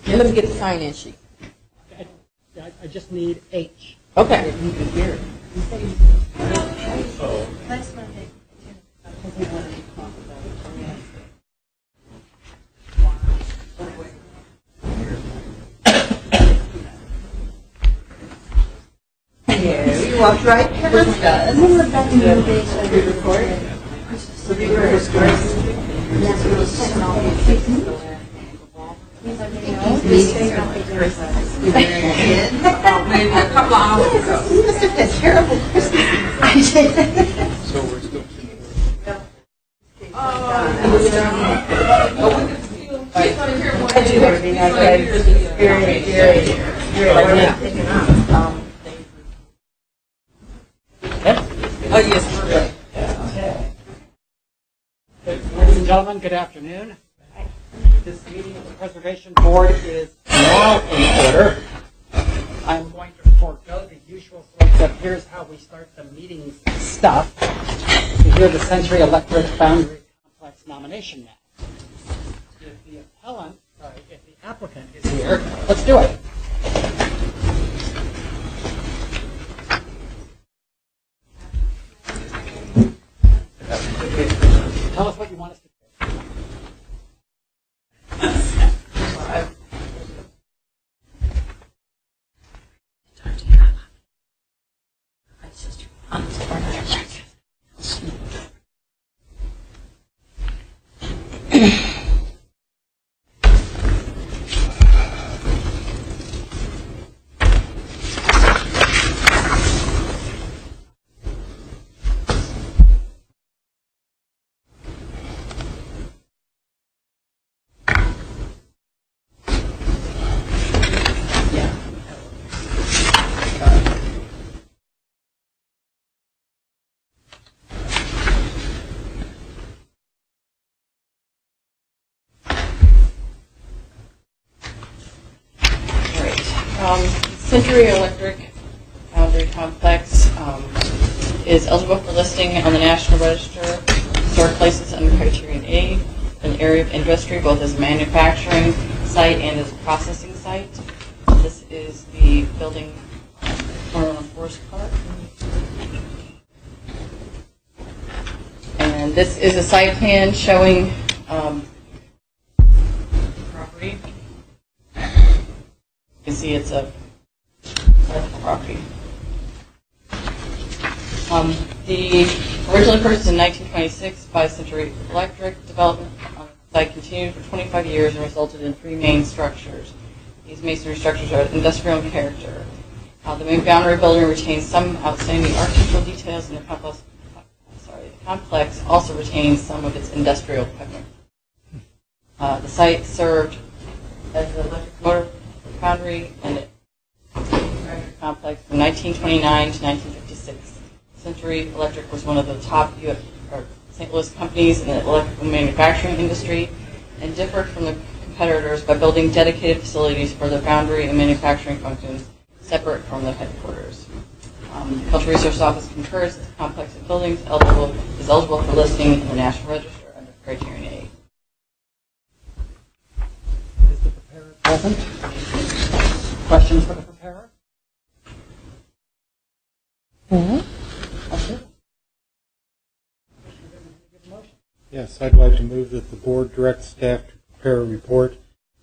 Here, let me get the sign-in sheet. I just need H. Okay. You walked right past us. Maybe a couple of hours ago. You must have had terrible Christmas. I did. So we're still. Oh, yes, we're good. Ladies and gentlemen, good afternoon. This meeting of the Preservation Board is now in order. I'm going to forego the usual sorts of here's how we start the meeting stuff to hear the Century Electric Boundary Complex nomination map. If the applicant is here, let's do it. Tell us what you want us to do. Century Electric Boundary Complex is eligible for listing on the National Register of Historic Places under Criterion A, an area of industry both as a manufacturing site and as a processing site. This is the building on Forest Park. And this is a site plan showing property. You can see it's a property. The originally purchased in 1926 by Century Electric development on the site continued for 25 years and resulted in 3 main structures. These masonry structures are industrial in character. The main boundary building retains some outstanding architectural details, and the complex also retains some of its industrial equipment. The site served as an electric motor foundry and complex from 1929 to 1956. Century Electric was one of the top St. Louis companies in the electrical manufacturing industry and differed from the competitors by building dedicated facilities for the foundry and manufacturing functions separate from the headquarters. The Cultural Resource Office concurs that the complex of buildings is eligible for listing in the National Register under Criterion A. Is the preparer present? Questions for the preparer? Yes, I'd like to move that the board direct staff to prepare a report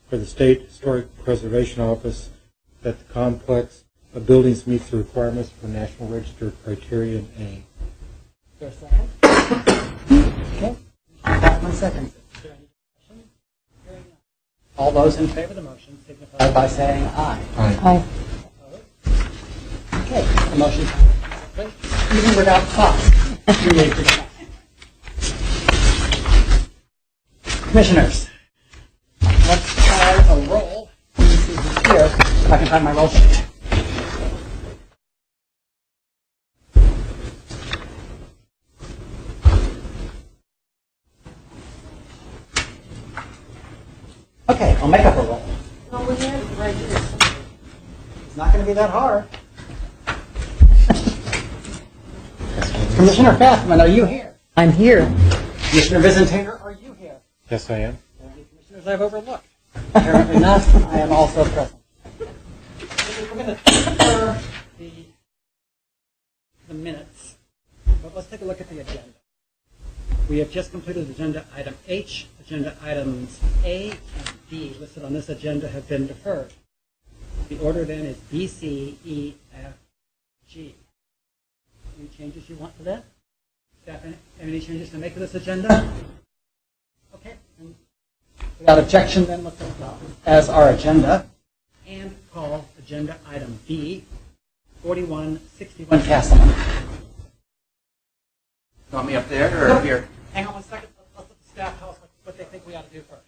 for the State Historic Preservation Office that the complex of buildings meets the requirements for National Register Criterion A. Is there a second? Okay. Chapman seconds it. Is there any discussion? Hearing none. All those in favor of the motion signify by saying aye. Aye. Opposed? Okay, the motion passes. Even without cost, you may proceed. Commissioners, let's try a roll. Let me see who's here. If I can find my roll sheet. Okay, I'll make up a roll. Well, we have it right here. It's not going to be that hard. Commissioner Fassman, are you here? I'm here. Commissioner Visentator, are you here? Yes, I am. Are there any commissioners I've overlooked? Apparently not. I am also present. We're going to cover the minutes, but let's take a look at the agenda. We have just completed agenda item H. Agenda items A and B listed on this agenda have been deferred. The order then is B, C, E, F, G. Any changes you want to that? Staff, any changes to make to this agenda? Okay. And without objection, then let's adopt it as our agenda and call agenda item B, 4161 Castleman. You want me up there or here? Hang on one second. Let's let the staff tell us what they think we ought to do first.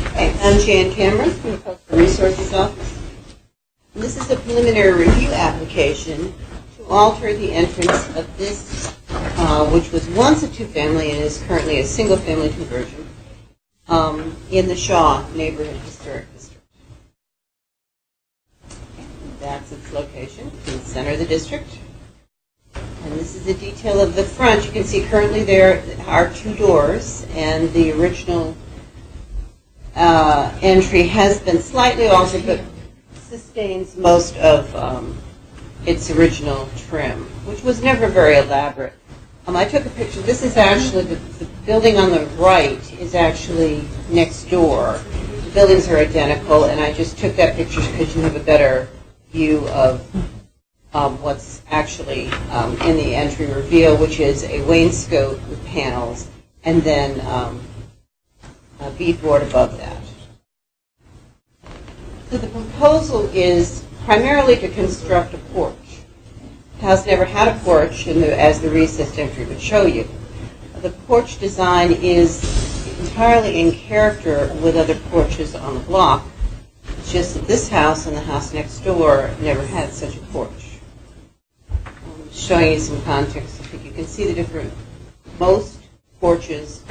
Okay, I'm Jan Cameron from the Cultural Resources Office. And this is a preliminary review application to alter the entrance of this, which was once a two-family and is currently a single-family conversion, in the Shaw Neighborhood Historic District. That's its location in the center of the district. And this is a detail of the front. You can see currently there are two doors, and the original entry has been slightly altered, but sustains most of its original trim, which was never very elaborate. I took a picture. This is actually, the building on the right is actually next door. The buildings are identical, and I just took that picture because you have a better view of what's actually in the entry reveal, which is a wainscot with panels, and then a beadboard above that. So the proposal is primarily to construct a porch. The house never had a porch, as the recessed entry would show you. The porch design is entirely in character with other porches on the block. It's just that this house and the house next door never had such a porch. I'm showing you some context. I think you can see the different, most porches,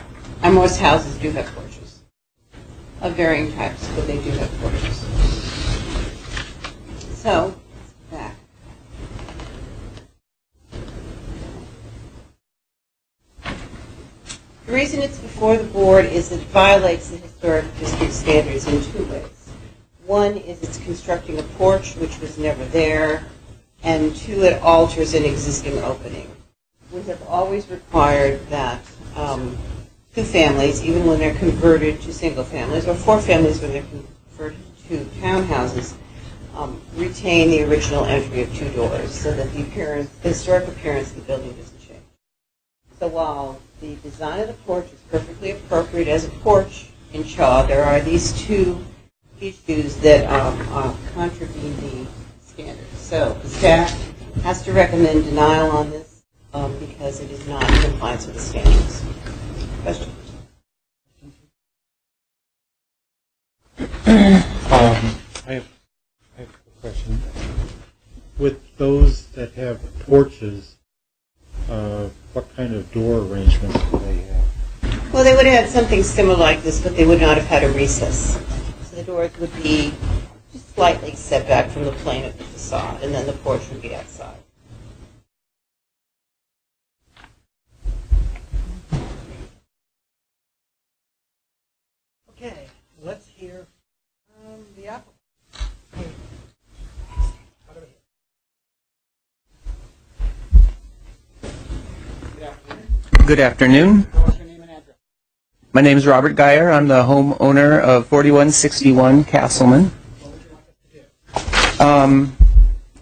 and most houses do have porches of varying types, but they do have porches. So, back. The reason it's before the board is that it violates the historic district standards in two ways. One is it's constructing a porch, which was never there, and two, it alters an existing opening. We have always required that two families, even when they're converted to single families, or four families when they're converted to townhouses, retain the original entry of two doors so that the historic appearance of the building doesn't change. So while the design of the porch is perfectly appropriate as a porch in Shaw, there are these two issues that contravene the standards. So the staff has to recommend denial on this because it is not in compliance with the standards. Questions? I have a question. With those that have porches, what kind of door arrangements do they have? Well, they would have had something similar like this, but they would not have had a recess. So the doors would be just slightly set back from the plane of the facade, and then the porch would be outside. Okay, let's hear from the applicant. Right over here. Good afternoon. Good afternoon. What's your name and address? My name is Robert Geyer. I'm the homeowner of 4161 Castleman. What would you like us to do?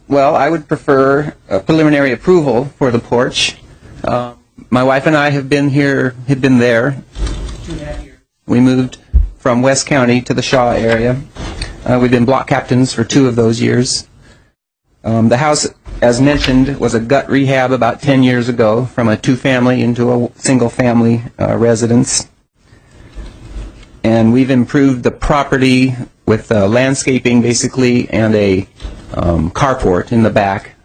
Well, I would prefer a preliminary approval for the porch. My wife and I have been there 2.5 years. We moved from West County to the Shaw area. We've been block captains for 2 of those years. The house, as mentioned, was a gut rehab about 10 years ago from a two-family into a single-family residence. And we've improved the property with landscaping, basically, and a carport in the back.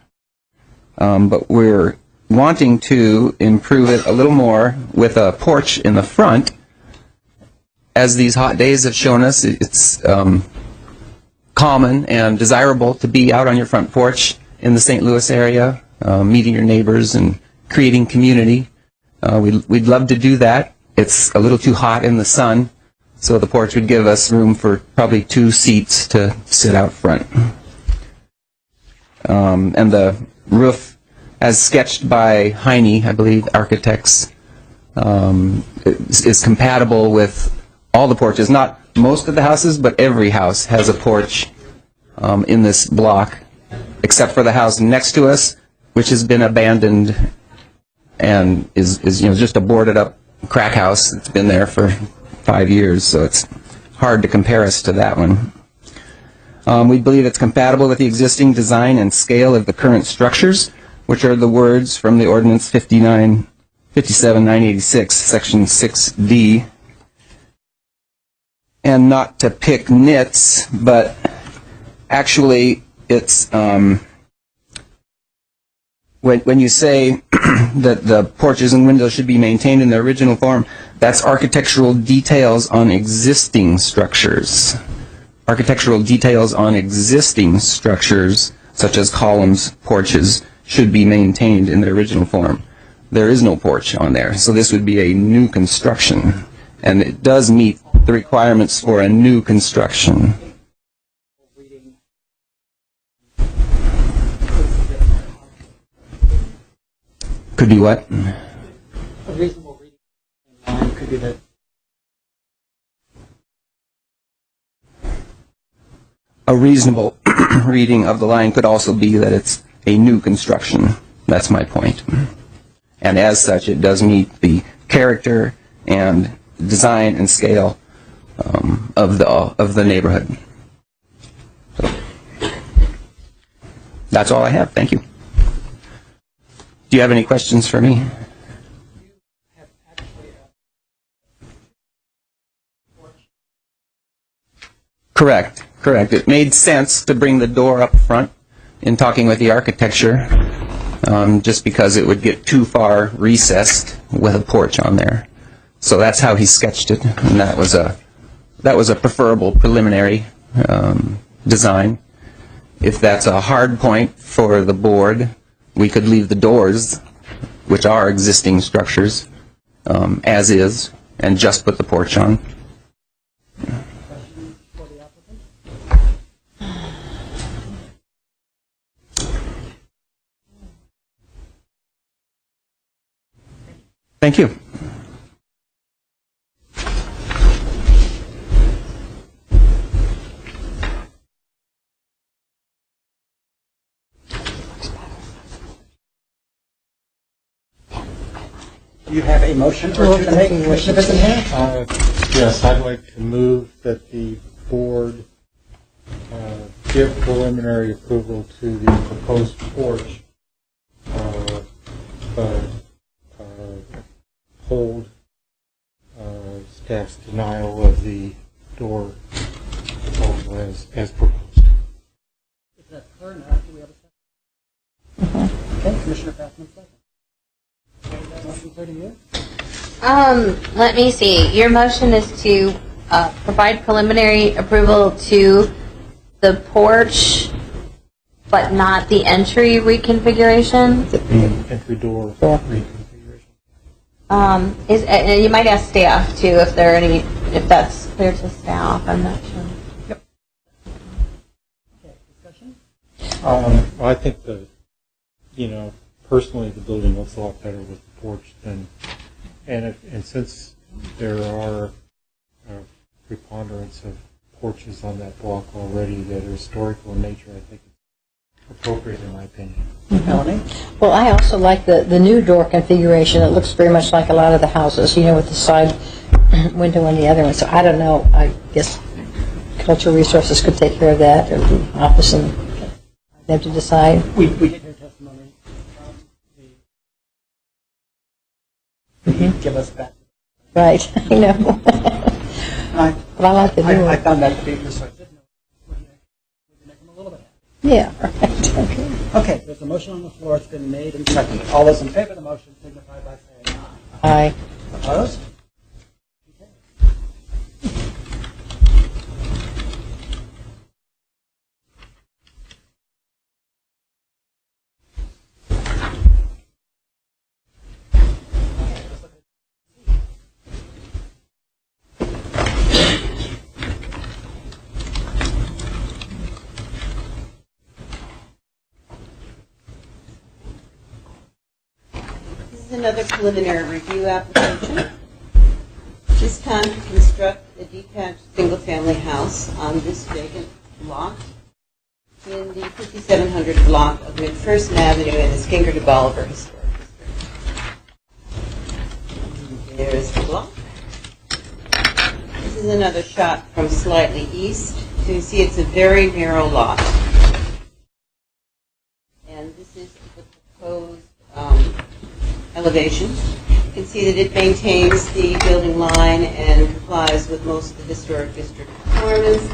But we're wanting to improve it a little more with a porch in the front. As these hot days have shown us, it's common and desirable to be out on your front porch in the St. Louis area, meeting your neighbors and creating community. We'd love to do that. It's a little too hot in the sun, so the porch would give us room for probably 2 seats to sit out front. And the roof, as sketched by Heine, I believe, architects, is compatible with all the porches. Not most of the houses, but every house has a porch in this block, except for the house next to us, which has been abandoned and is just a boarded up crack house. It's been there for 5 years, so it's hard to compare us to that one. We believe it's compatible with the existing design and scale of the current structures, which are the words from the Ordinance 57-986, Section 6D. And not to pick nits, but actually it's, when you say that the porches and windows should be maintained in their original form, that's architectural details on existing structures. Architectural details on existing structures, such as columns, porches, should be maintained in their original form. There is no porch on there, so this would be a new construction, and it does meet the requirements for a new construction. Could be what? A reasonable reading could be that A reasonable reading of the line could also be that it's a new construction. That's my point. And as such, it does meet the character and design and scale of the neighborhood. So, that's all I have. Thank you. Do you have any questions for me? Correct. It made sense to bring the door up front in talking with the architecture, just because it would get too far recessed with a porch on there. So that's how he sketched it, and that was a preferable preliminary design. If that's a hard point for the board, we could leave the doors, which are existing structures, as is, and just put the porch on. Thank you. you have a motion or two to make, Commissioner Bissonham? Yes, I'd like to move that the board give preliminary approval to the proposed porch, but hold staff's denial of the door proposal as proposed. Is that clear enough? Do we have a second? Okay, Commissioner Passman, second. Okay, that motion clear to you? Let me see. Your motion is to provide preliminary approval to the porch, but not the entry reconfiguration. The entry door reconfiguration. You might ask staff too if that's clear to staff. I'm not sure. Yep. Okay, discussion? I think personally the building looks a lot better with the porch than, and since there are a preponderance of porches on that block already that are historical in nature, I think it's appropriate in my opinion. Melanie? Well, I also like the new door configuration. It looks very much like a lot of the houses, with the side window on the other one. So I don't know. I guess Cultural Resources could take care of that, or the office, and them to decide. We did hear testimony from the give us that. Right, I know. But I like the new I one. found that to be persuasive. We can make them a little bit happy. Yeah, right. Okay. Okay, there's a motion on the floor. It's been made and seconded. All those in favor of the motion signify by saying aye. Aye. Opposed? Okay. another preliminary review application. This time to construct a detached single-family house on this vacant lot in the 5700 block of McPherson Avenue in the Skinger de Bolivar Historic District. There's the block. This is another shot from slightly east. So you see it's a very narrow lot. And this is the proposed elevation. You can see that it maintains the building line and complies with most of the historic district requirements.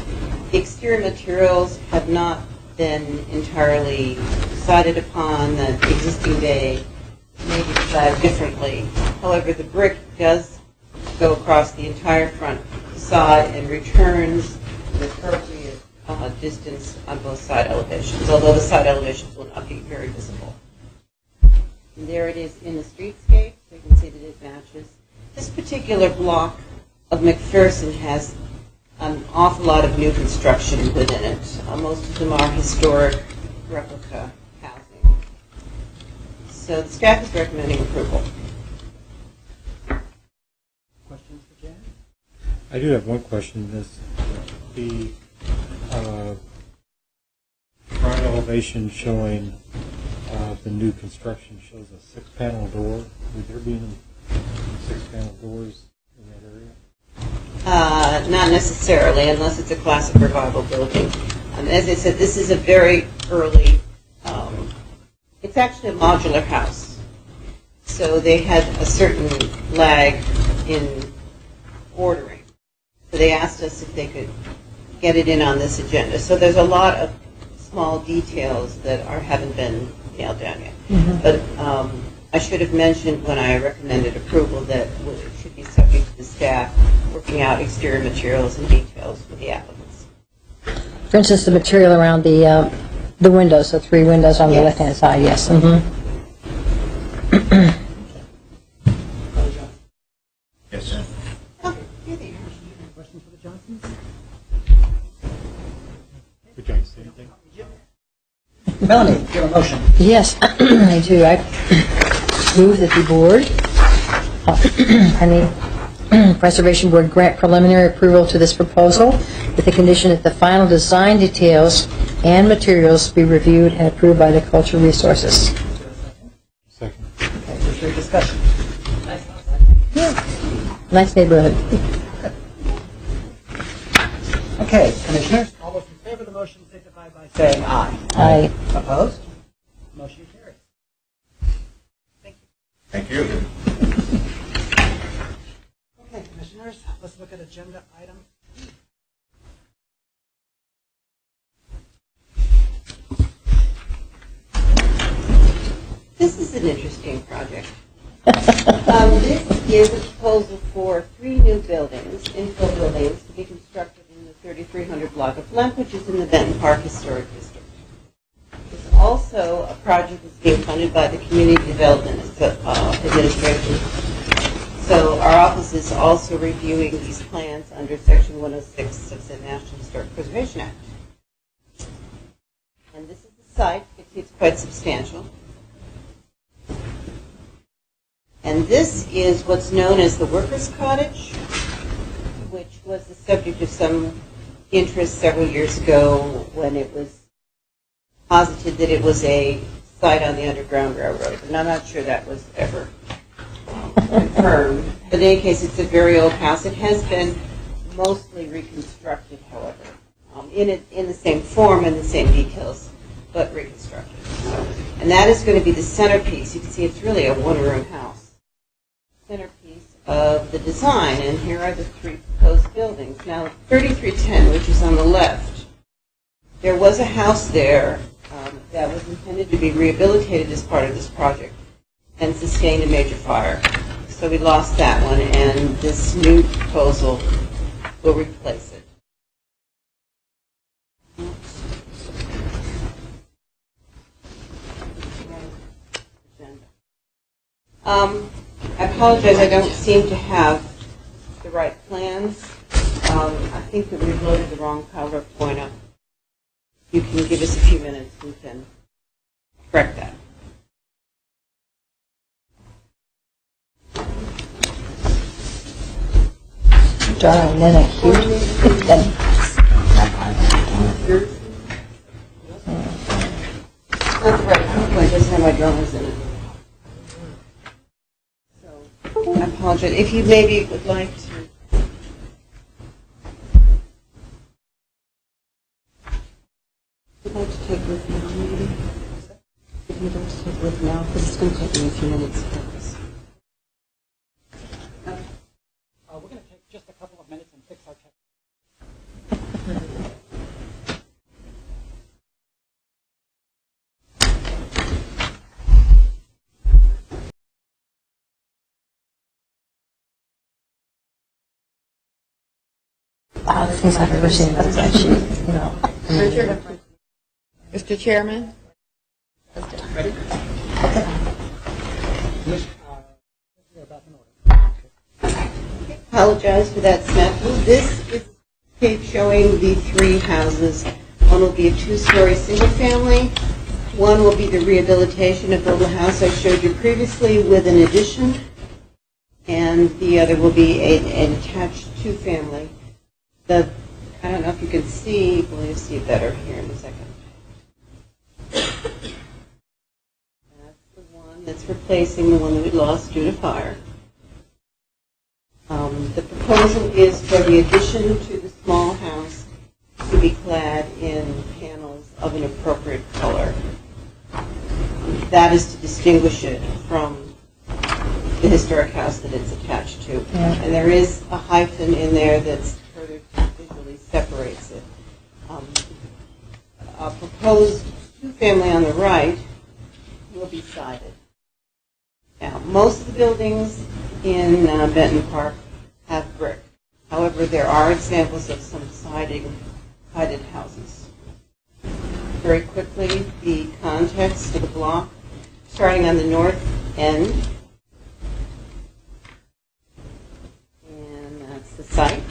The exterior materials have not been entirely decided upon. The existing bay may be designed differently. However, the brick does go across the entire front facade and returns the appropriate distance on both side elevations, although the side elevations will not be very visible. And there it is in the streetscape. So you can see that it matches. This particular block of McPherson has an awful lot of new construction within it. Most of them are historic replica housing. So the staff is recommending approval. Questions for Jan? I do have one question. The front elevation showing the new construction shows a 6-panel door. Would there be any 6-panel doors in that area? Not necessarily, unless it's a classic revival building. As I said, this is a very early, it's actually a modular house. So they had a certain lag in ordering. So they asked us if they could get it in on this agenda. So there's a lot of small details that haven't been nailed down yet. Mm-hmm. But I should have mentioned when I recommended approval that it should be subject to the staff working out exterior materials and details with the applicants. For instance, the material around the windows, the 3 windows on the Yes. left-hand side, yes. Mm-hmm. Yes, sir. Oh, here they are. Questions for the Johnsons? Would you like to say anything? Melanie, you have a motion. Yes, I do. I move that the board, Preservation Board grant preliminary approval to this proposal with the condition that the final design details and materials be reviewed and approved by the Cultural Resources. Second. Okay, is there discussion? Nice neighborhood. Okay, commissioners, all those in favor of the motion signify by saying aye. Aye. Opposed? Motion carries. Thank you. Okay, commissioners, let's look at agenda item. This is an interesting project. This is a proposal for 3 new buildings, infill buildings, to be constructed in the 3300 block of Lemp, which is in the Benton Park Historic District. It's also a project that's being funded by the Community Development Administration. So our office is also reviewing these plans under Section 106 of the National Historic Preservation Act. And this is the site. It's quite substantial. And this is what's known as the Workers' Cottage, which was the subject of some interest several years ago when it was posited that it was a site on the Underground Railroad. And I'm not sure that was ever confirmed. But in any case, it's a very old house. It has been mostly reconstructed, however, in the same form and the same details, but reconstructed. And that is going to be the centerpiece. You can see it's really a one-room house. Centerpiece of the design, and here are the 3 proposed buildings. Now, 3310, which is on the left, there was a house there that was intended to be rehabilitated as part of this project and sustained a major fire. So we lost that one, and this new proposal will replace it. I apologize, I don't seem to have the right plans. I think that we've loaded the wrong PowerPoint up. You can give us a few minutes and we can correct that. Darn, isn't that cute? Not the right one, it doesn't have my drawings in it. So, I apologize. If you maybe would like to. Would like to take with now, maybe? If you'd like to take with now, because it's going to take me a few minutes to get this. We're going to take just a couple of minutes and fix our tech. Wow, the things I've ever seen about that sheet, you know. Mr. Chairman? Apologize for that snafu. This is a tape showing the three houses. One will be a two-story single-family. One will be the rehabilitation of the little house I showed you previously with an addition. And the other will be an attached two-family. I don't know if you can see, well, you'll see it better here in a second. That's the one that's replacing the one that we lost due to fire. The proposal is for the addition to the small house to be clad in panels of an appropriate color. That is to distinguish it from the historic house that it's attached to. Yeah. And there is a hyphen in there that's further visually separates it. A proposed two-family on the right will be sided. Now, most of the buildings in Benton Park have brick. However, there are examples of some sided houses. Very quickly, the context of the block, starting on the north end. And that's the site.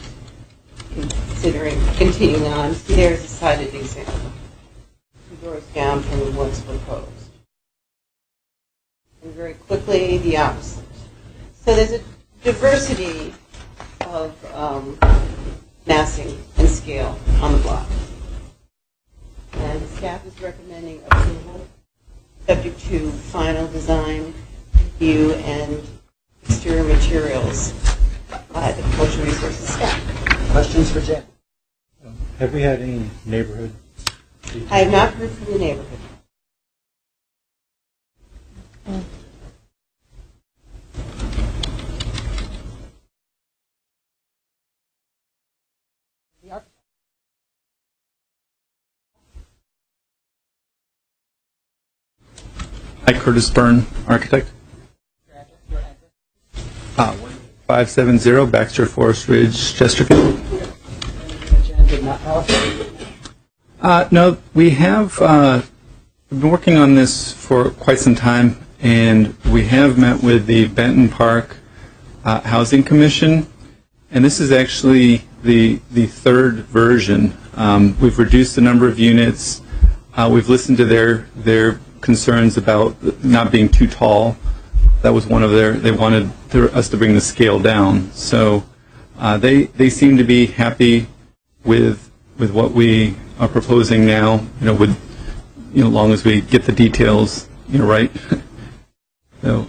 Continuing on, see there's a sided example. 2 doors down from the ones proposed. And very quickly, the opposite. So there's a diversity of massing and scale on the block. And the staff is recommending approval, subject to final design, review, and exterior materials by the Cultural Resources staff. Questions for Jen? Have we had any neighborhood? I have not heard from the neighborhood. Hi, Curtis Byrne, architect. 570 Baxter Forest Ridge, Chesterfield. Jen did not tell us. No, we have we've been working on this for quite some time, and we have met with the Benton Park Housing Commission, and this is actually the third version. We've reduced the number of units. We've listened to their concerns about not being too tall. That was one of they wanted us to bring the scale down. So they seem to be happy with what we are proposing now, with, as long as we get the details, right. So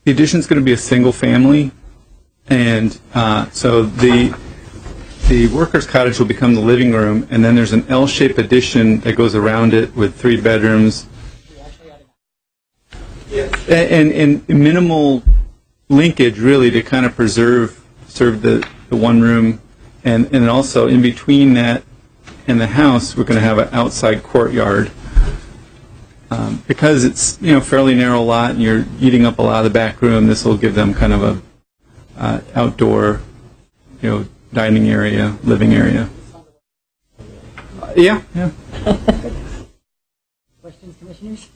the addition's going to be a single family, and so the workers' cottage will become the living room, and then there's an L-shaped addition that goes around it with 3 bedrooms. And minimal linkage, really, to kind of serve the one room, and then also in between that and the house, we're going to have an outside courtyard. Because it's fairly narrow lot, and you're eating up a lot of the back room, this will give them kind of a outdoor, dining area, living area. Yeah. Questions, commissioners?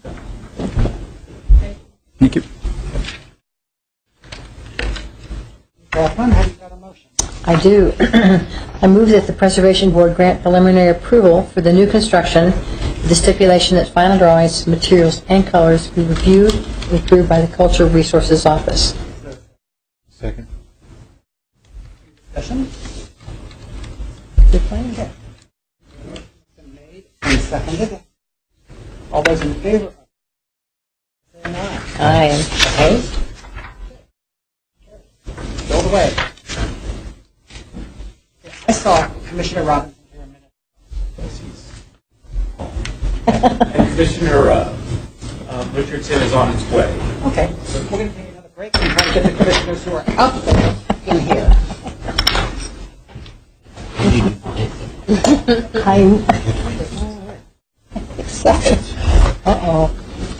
Thank you. Hoffman, have you got a motion? I do. I move that the Preservation Board grant preliminary approval for the new construction with the stipulation that final drawings, materials, and colors be reviewed and approved by the Cultural Resources Office. Second. Discussion? Good plan. Been made and seconded. All those in favor? Say aye. I am. Opposed? Go away. I saw Commissioner Robinson here a minute. And Commissioner Richardson is on his way. Okay, so we're going to take another break and try to get the commissioners who are out there in here. I'm excited. Uh-oh.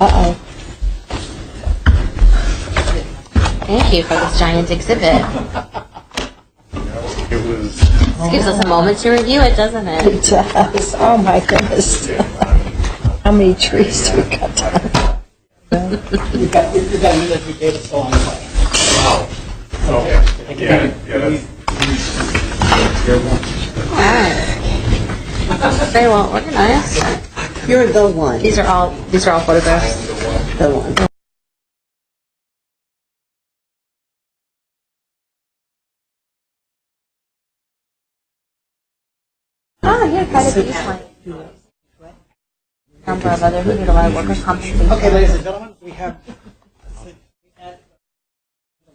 Uh-oh. Thank you for this giant exhibit. It was. This gives us a moment to review it, doesn't it? It does. Oh, my goodness. How many trees do we cut down? We've got a minute we gave it so on the way. Okay. Yeah, that's. Very well organized. You're the one. These are all photographs. The one. Oh, here, quite a few slides. Number of other who need a lot of workers' compensation. Okay, ladies and gentlemen, we have the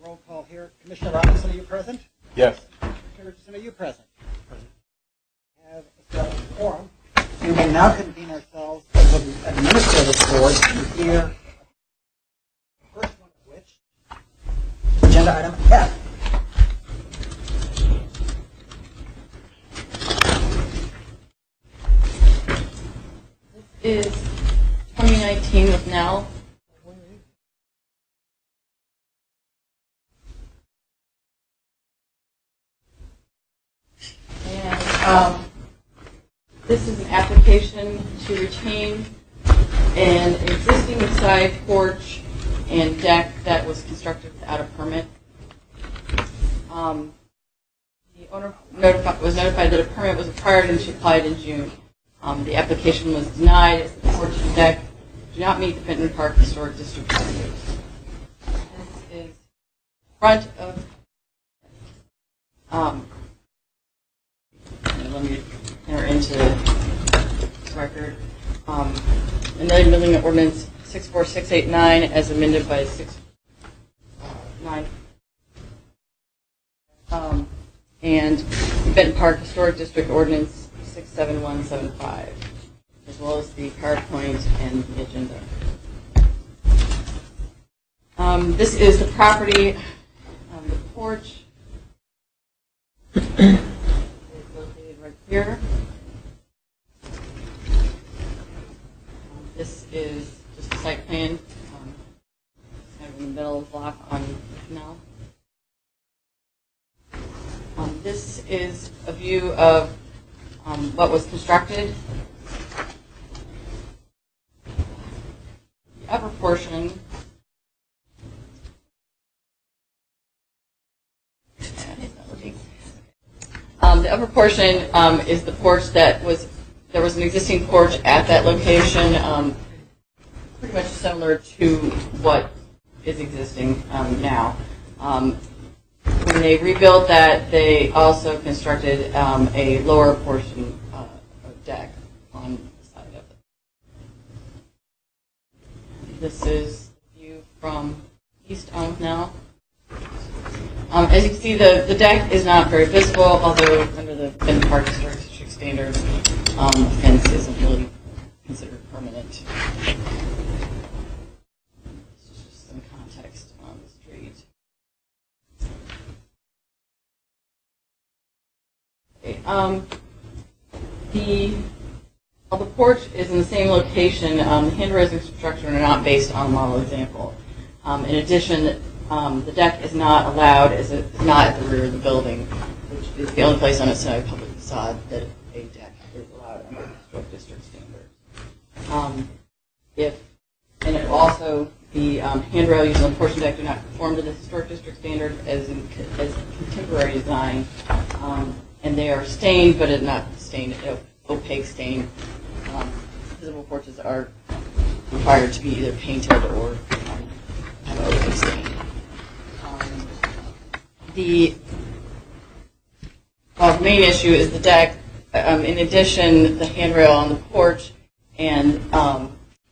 roll call here. Commissioner Robinson, are you present? Yes. Commissioner Richardson, are you present? Have established a quorum. We will now convene ourselves as an administrative board to hear the first one of which, agenda item F. Is 2019 with Nell. And this is an application to retain an existing side porch and deck that was constructed without a permit. The owner was notified that a permit was required and she applied in June. The application was denied as the porch and deck do not meet the Benton Park Historic District standards. This is front of, let me enter into this record. Another building ordinance 64689 as amended by 69. And Benton Park Historic District Ordinance 67175, as well as the PowerPoint and the agenda. This is the property, the porch is located right here. This is just a site plan, kind of in the middle of the block on the canal. This is a view of what was constructed. The upper portion is the porch that was, there was an existing porch at that location, pretty much similar to what is existing now. When they rebuilt that, they also constructed a lower portion of deck on the side of it. This is the view from east on now. As you can see, the deck is not very visible, although under the Benton Park Historic District standards, the fence isn't really considered permanent. This is just some context on the street. Okay, the porch is in the same location. The handrails and structure are not based on a model example. In addition, the deck is not allowed, it's not at the rear of the building, which is the only place on its side public facade that a deck is allowed under historic district standards. And it also, the handrail used on the portion deck do not conform to the historic district standard as contemporary design. And they are stained, but not stained, opaque stain. Visible porches are required to be either painted or have an opaque stain. The main issue is the deck. In addition, the handrail on the porch and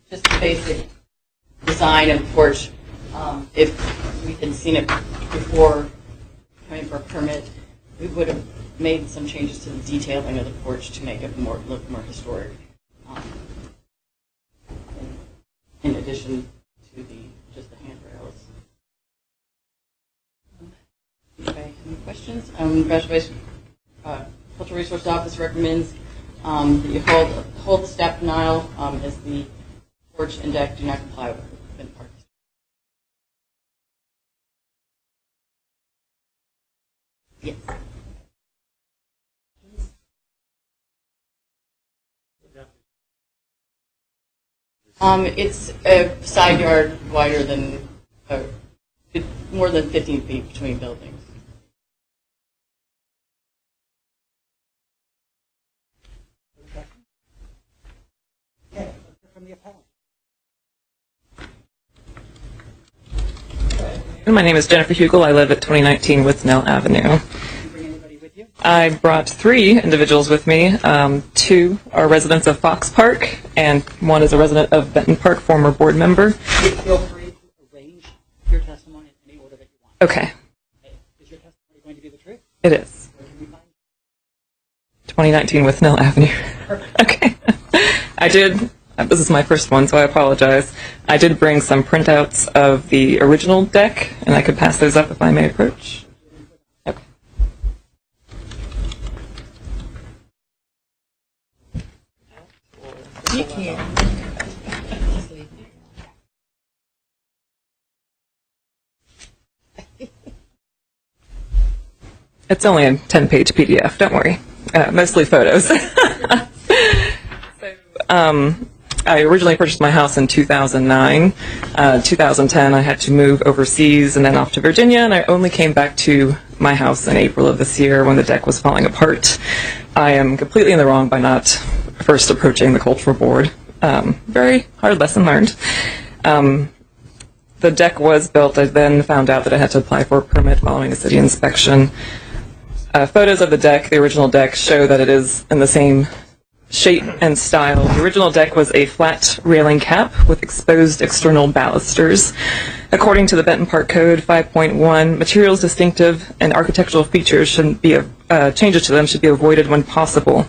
just the basic design of the porch. If we had seen it before coming for a permit, we would have made some changes to the detailing of the porch to make it look more historic. In addition to just the handrails. Okay, any questions? Graduation Cultural Resource Office recommends that you hold the staff denial as the porch and deck do not comply with the park. Yes. It's a side yard wider than, more than 15 feet between buildings. Okay, from the appellant. My name is Jennifer Hugel. I live at 2019 Withnell Avenue. Did you bring anybody with you? I brought 3 individuals with me. 2 are residents of Fox Park, and 1 is a resident of Benton Park, former board member. Feel free to arrange your testimony in any order that you want. Okay, Is your testimony going to be the truth? it is. Where can we find 2019 Withnell Avenue. Okay. I did, this is my first one, so I apologize. I did bring some printouts of the original deck, and I could pass those up if I may approach. Okay. You can. It's only a 10-page PDF, don't worry. Mostly photos. So, I originally purchased my house in 2009. 2010, I had to move overseas and then off to Virginia, and I only came back to my house in April of this year when the deck was falling apart. I am completely in the wrong by not first approaching the cultural board. Very hard lesson learned. The deck was built. I then found out that I had to apply for a permit following a city inspection. Photos of the deck, the original deck, show that it is in the same shape and style. The original deck was a flat railing cap with exposed external balusters. According to the Benton Park Code 5.1, materials distinctive and architectural features shouldn't be changes to them should be avoided when possible.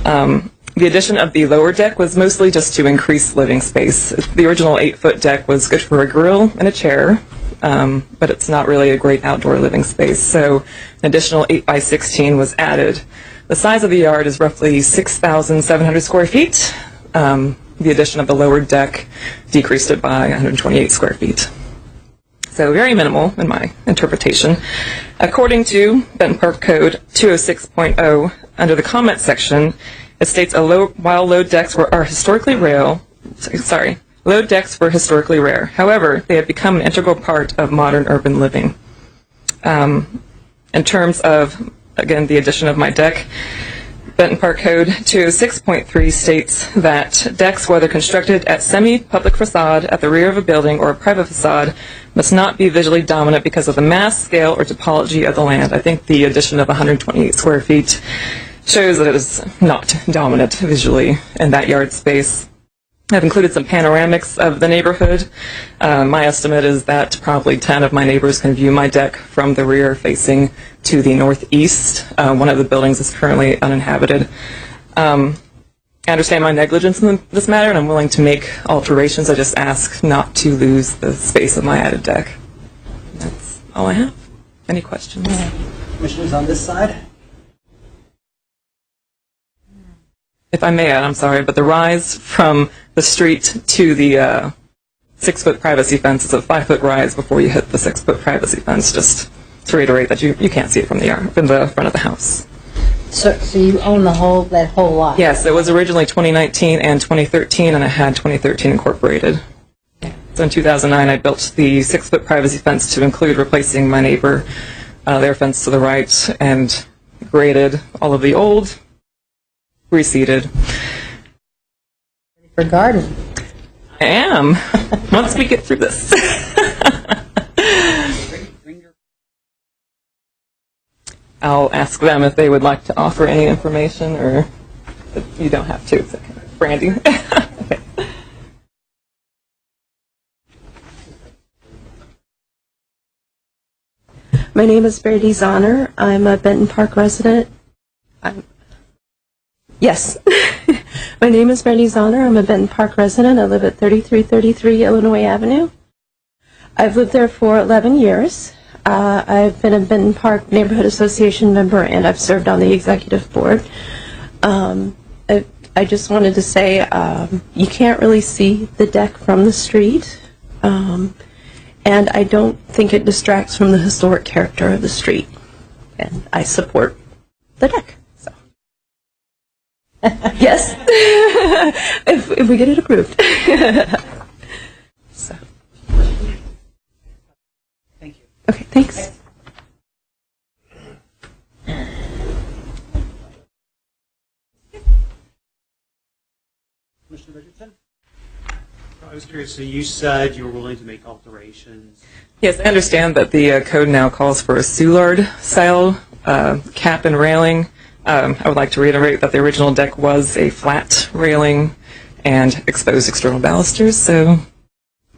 The addition of the lower deck was mostly just to increase living space. The original 8-foot deck was good for a grill and a chair, but it's not really a great outdoor living space. So an additional 8x16 was added. The size of the yard is roughly 6,700 square feet. The addition of the lower deck decreased it by 128 square feet. So very minimal in my interpretation. According to Benton Park Code 206.0, under the comment section, it states while low decks were historically rare. Low decks were historically rare. However, they have become an integral part of modern urban living. In terms of, again, the addition of my deck, Benton Park Code 206.3 states that decks, whether constructed at semi-public facade at the rear of a building or a private facade, must not be visually dominant because of the mass, scale, or topology of the land. I think the addition of 128 square feet shows that it is not dominant visually in that yard space. I've included some panoramics of the neighborhood. My estimate is that probably 10 of my neighbors can view my deck from the rear facing to the northeast. One of the buildings is currently uninhabited. I understand my negligence in this matter, and I'm willing to make alterations. I just ask not to lose the space of my added deck. That's all I have. Any questions? Commissioners on this side? If I may add, I'm sorry, but the rise from the street to the 6-foot privacy fence is a 5-foot rise before you hit the 6-foot privacy fence, just to reiterate that you can't see it from the front of the house. So you own that whole lot? Yes, it was originally 2019 and 2013, and I had 2013 incorporated. So in 2009, I built the 6-foot privacy fence to include replacing my neighbor, their fence to the right, and graded all of the old, reseeded. For garden. I am. Once we get through this. I'll ask them if they would like to offer any information, or you don't have to. So, Brandy. Okay. My name is Brandy Zahner. I'm a Benton Park resident. Yes. My name is Brandy Zahner. I'm a Benton Park resident. I live at 3333 Illinois Avenue. I've lived there for 11 years. I've been a Benton Park Neighborhood Association member, and I've served on the executive board. I just wanted to say you can't really see the deck from the street, and I don't think it distracts from the historic character of the street. And I support the deck. So. Yes, if we get it approved. So. Thank you. Okay, thanks. Commissioner Richardson? I was curious, so you said you were willing to make alterations. Yes, I understand that the code now calls for a Soulard style cap and railing. I would like to reiterate that the original deck was a flat railing and exposed external balusters, so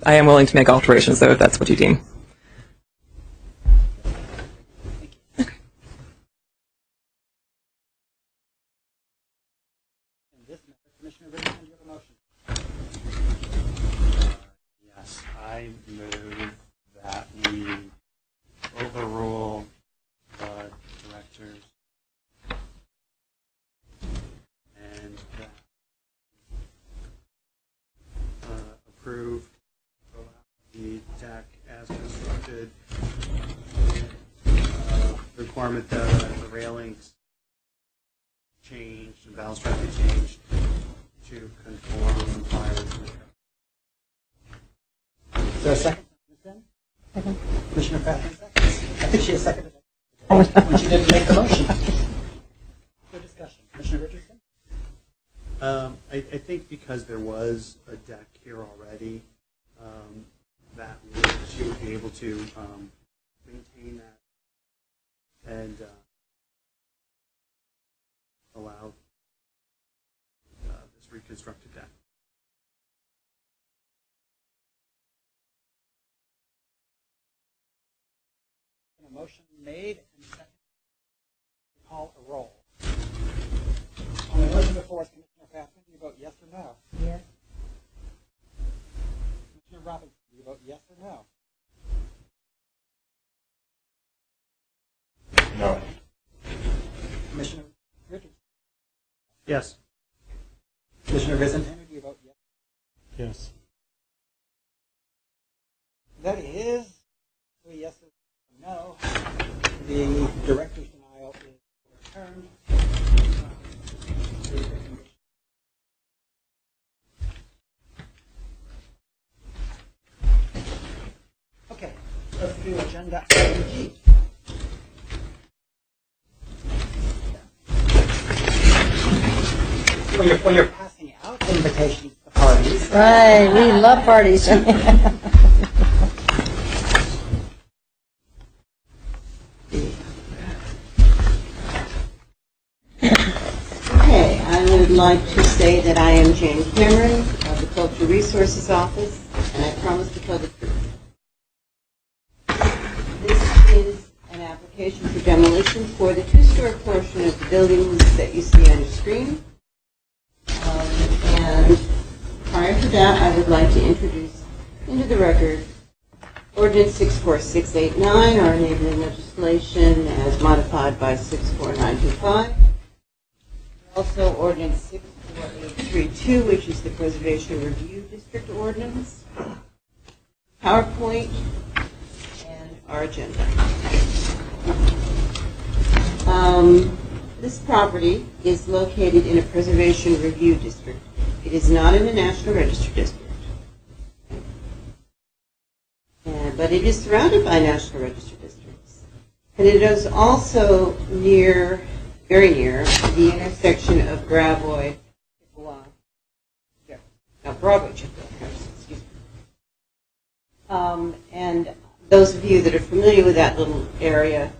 I am willing to make alterations, though, if that's what you deem. Commissioner Richardson, do you have a motion? Yes, I move that we overrule the directors and approve the deck as constructed. Requirement that the railings changed and balustrade be changed to conform prior to Is there a second? Second. Commissioner Patton, second. I think she has seconded it. When she didn't make the motion. Good discussion. Commissioner Richardson? I think because there was a deck here already, that she would be able to maintain that and allow this reconstructed deck. A motion made and seconded. Call a roll. On the motion before us, Commissioner Patton, do you vote yes or no? Yes. Commissioner Robinson, do you vote yes or no? No. Commissioner Richardson? Yes. Commissioner Visentini, do you vote yes? Yes. That is 3 yeses and no. The director's denial is overturned. Okay, let's do agenda item G. When you're passing out invitations to parties. Right, we love parties. Okay, I would like to say that I am Jane Cameron of the Cultural Resources Office, and I promise to tell the truth. This is an application for demolition for the two-story portion of the buildings that you see on your screen. And prior to that, I would like to introduce into the record Ordinance 64689, our enabling legislation as modified by 64925. Also Ordinance 64832, which is the Preservation Review District Ordinance, PowerPoint, and our agenda. This property is located in a Preservation Review District. It is not in the National Register District. But it is surrounded by National Register districts. And it is also near, very near, the intersection of Gravois, Chippewa, Broadway, Chippewa, excuse me. And those of you that are familiar with that little area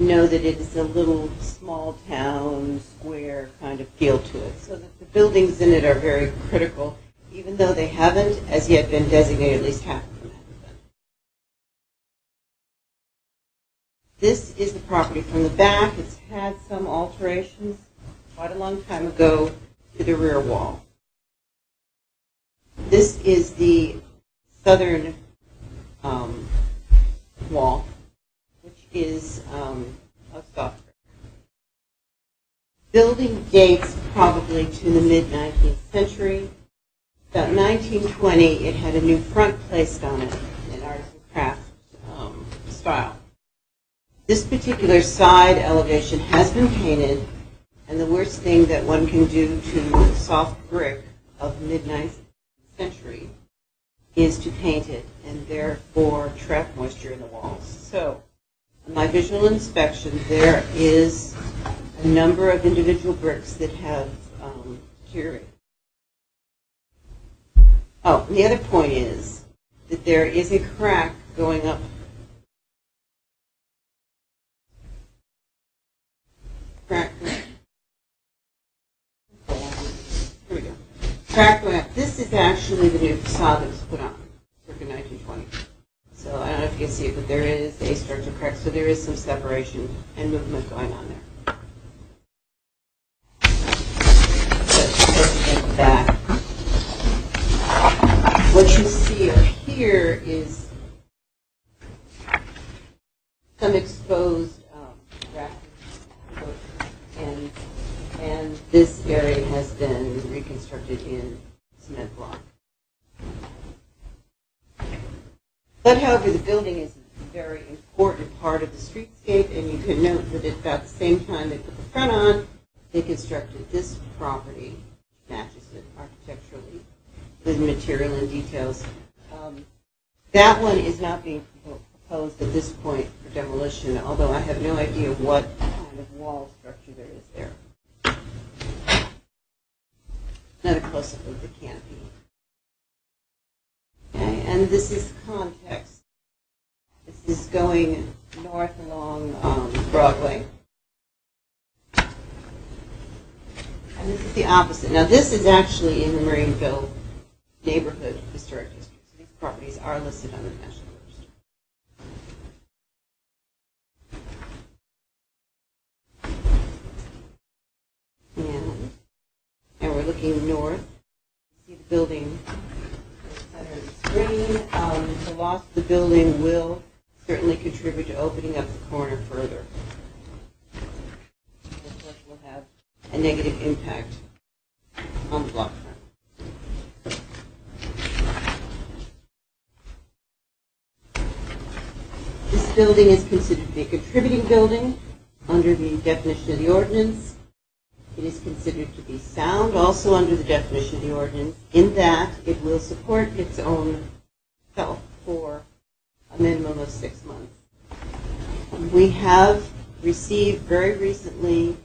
know that it is a little small town, square kind of feel to it. So that the buildings in it are very critical, even though they haven't as yet been designated, at least half of them haven't been. This is the property from the back. It's had some alterations quite a long time ago to the rear wall. This is the southern wall, which is of soft brick. Building dates probably to the mid-19th century. About 1920, it had a new front placed on it in artisan craft style. This particular side elevation has been painted, and the worst thing that one can do to soft brick of mid-19th century is to paint it and therefore trap moisture in the walls. So, in my visual inspection, there is a number of individual bricks that have deteriorated. Oh, and the other point is that there is a crack going up. Crack going up. This is actually the new facade that was put on, circa 1920. So I don't know if you can see it, but there is a structural crack, so there is some separation and movement going on there. Back. What you see here is some exposed rafters, and this area has been reconstructed in cement block. But however, the building is a very important part of the streetscape, and you can note that at about the same time they put the front on, they constructed this property, matches it architecturally, with material and details. That one is not being proposed at this point for demolition, although I have no idea what kind of wall structure there is there. Another close-up of the canopy. Okay, and this is context. This is going north along Broadway. And this is the opposite. Now this is actually in the Marineville Neighborhood Historic District. So these properties are listed on the National Register. And we're looking north. You see the building in the center of the screen. The loss of the building will certainly contribute to opening up the corner further. Of course, will have a negative impact on the block front. This building is considered to be a contributing building under the definition of the ordinance. It is considered to be sound also under the definition of the ordinance in that it will support its own self for a minimum of 6 months. We have received very recently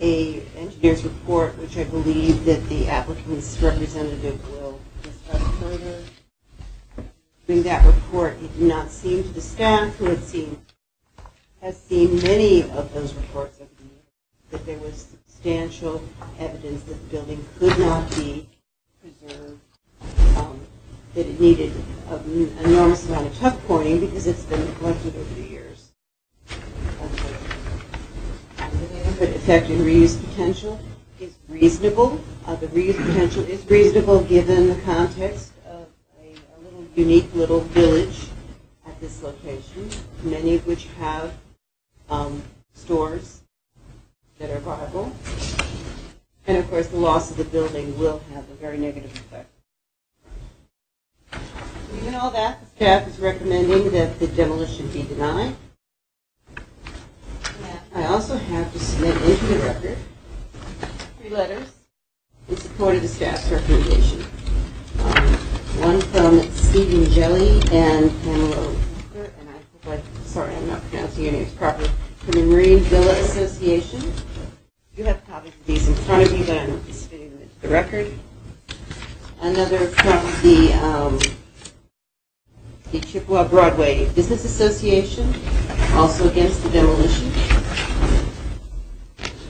an engineer's report, which I believe that the applicant's representative will discuss further. During that report, it did not seem to the staff who has seen many of those reports over the years that there was substantial evidence that the building could not be preserved, that it needed an enormous amount of tuck pointing because it's been neglected over the years. The neighborhood effect and reuse potential is reasonable. The reuse potential is reasonable given the context of a little unique little village at this location, many of which have stores that are viable. And of course, the loss of the building will have a very negative effect. Given all that, the staff is recommending that the demolition be denied. I also have to submit into the record 3 letters in support of the staff's recommendation. One from Stephen Jelly and Pamela Walker, and I hope sorry, I'm not pronouncing your names properly, from the Marine Villa Association. You have copies of these in front of you, but I'm submitting them into the record. Another from the Chippewa Broadway Business Association, also against the demolition.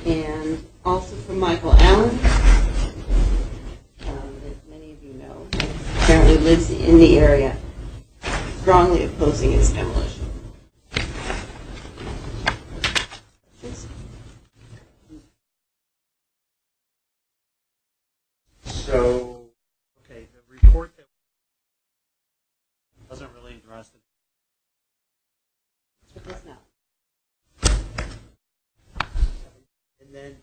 And also from Michael Allen, that many of you know, apparently lives in the area, strongly opposing its demolition. So, okay, the report that doesn't really address it. It does not. And then,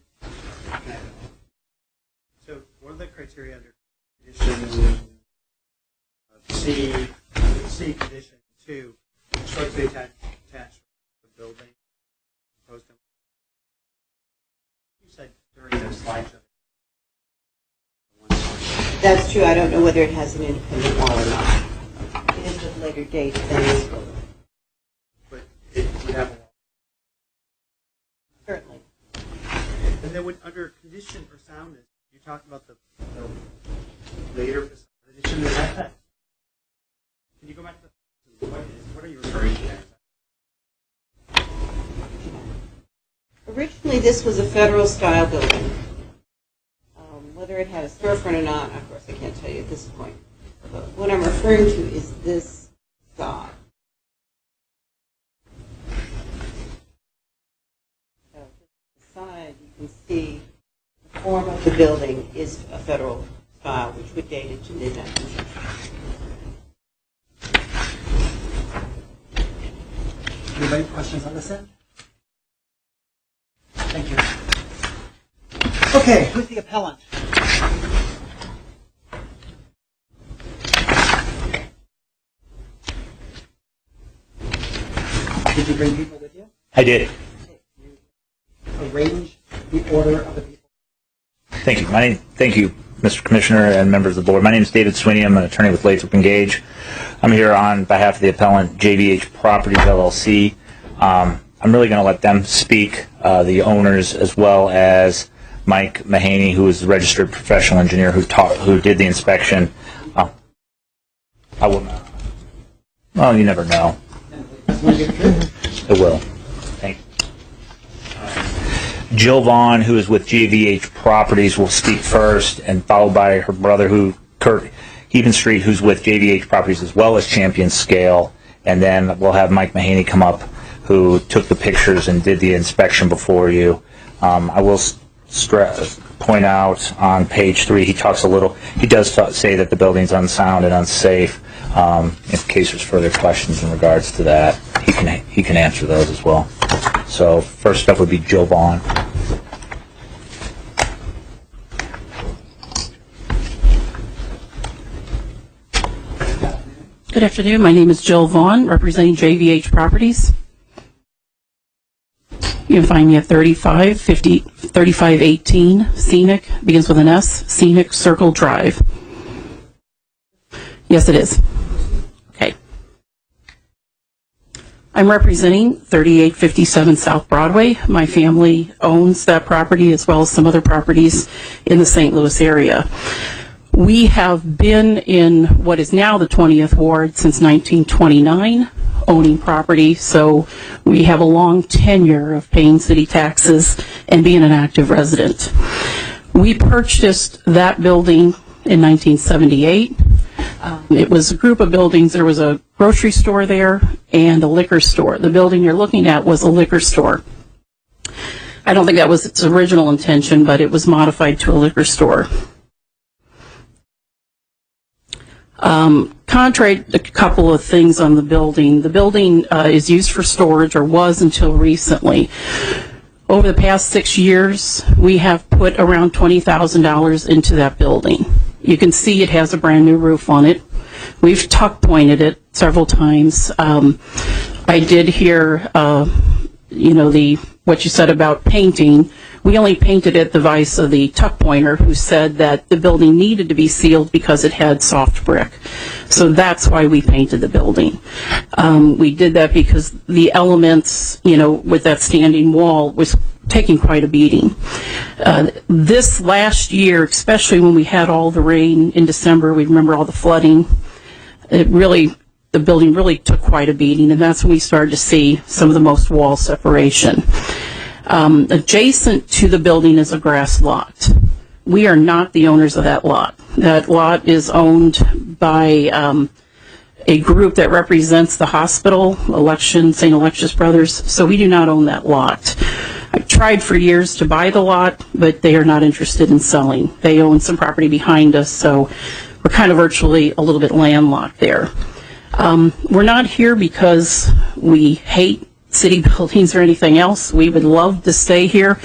so one of the criteria under condition C condition 2, supposed to be attached to the building. Opposed to, you said during the slideshow. That's true. I don't know whether it has an independent wall or not. It is of later date than this building. But it would have a wall. Certainly. And then under condition for soundness, you talked about the later condition. Is that? Can you go back to what are you referring to there? Originally, this was a federal style building. Whether it had a storefront or not, of course, I can't tell you at this point. But what I'm referring to is this facade. So, the side, you can see the form of the building is a federal style, which would date it to mid-19th. Anybody questions on this end? Thank you. Okay, who's the appellant? Did you bring people with you? I did. Arrange the order of the people. Thank you. Thank you, Mr. Commissioner and members of the board. My name is David Sweeney. I'm an attorney with Lathrop & Gage. I'm here on behalf of the appellant, JVH Properties, LLC. I'm really going to let them speak, the owners, as well as Mike Mahaney, who is the registered professional engineer who did the inspection. I will not. Well, you never know. It will. Thank you. Jill Vaughn, who is with JVH Properties, will speak first, and followed by her brother, Kurt Hevenstreet, who's with JVH Properties as well as Champion Scale. And then we'll have Mike Mahaney come up, who took the pictures and did the inspection before you. I will point out on page 3, he does say that the building's unsound and unsafe. In case there's further questions in regards to that, he can answer those as well. So first up would be Jill Vaughn. Good afternoon. My name is Jill Vaughn, representing JVH Properties. You can find me at 3518 Scenic, begins with an S, Scenic Circle Drive. Yes, it is. Okay. I'm representing 3857 South Broadway. My family owns that property as well as some other properties in the St. Louis area. We have been in what is now the 20th Ward since 1929, owning property, so we have a long tenure of paying city taxes and being an active resident. We purchased that building in 1978. It was a group of buildings. There was a grocery store there and a liquor store. The building you're looking at was a liquor store. I don't think that was its original intention, but it was modified to a liquor store. Contrary to a couple of things on the building is used for storage, or was until recently. Over the past 6 years, we have put around $20,000 into that building. You can see it has a brand new roof on it. We've tuck pointed it several times. I did hear, what you said about painting. We only painted at the advice of the tuck pointer, who said that the building needed to be sealed because it had soft brick. So that's why we painted the building. We did that because the elements, with that standing wall was taking quite a beating. This last year, especially when we had all the rain in December, we remember all the flooding, it really the building really took quite a beating, and that's when we started to see some of the most wall separation. Adjacent to the building is a grass lot. We are not the owners of that lot. That lot is owned by a group that represents the hospital, St. Alexius Brothers, so we do not own that lot. I've tried for years to buy the lot, but they are not interested in selling. They own some property behind us, so we're kind of virtually a little bit landlocked there. We're not here because we hate city buildings or anything else. We would love to stay here.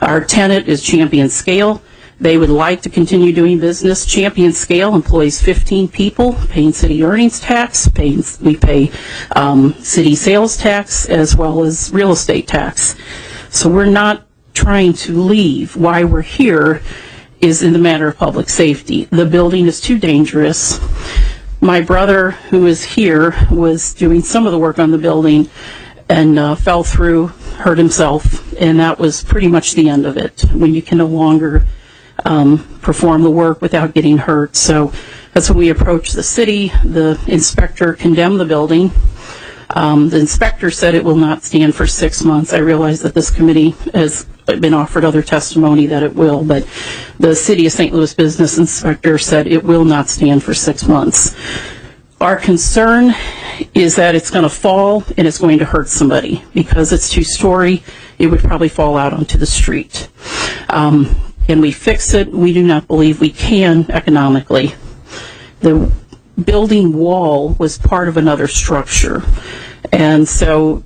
Our tenant is Champion Scale. They would like to continue doing business. Champion Scale employs 15 people, paying city earnings tax. We pay city sales tax as well as real estate tax. So we're not trying to leave. Why we're here is in the matter of public safety. The building is too dangerous. My brother, who is here, was doing some of the work on the building and fell through, hurt himself, and that was pretty much the end of it, when you can no longer perform the work without getting hurt. So that's when we approached the city. The inspector condemned the building. The inspector said it will not stand for 6 months. I realize that this committee has been offered other testimony that it will, but the City of St. Louis business inspector said it will not stand for 6 months. Our concern is that it's going to fall and it's going to hurt somebody. Because it's two-story, it would probably fall out onto the street. Can we fix it? We do not believe we can economically. The building wall was part of another structure. And so,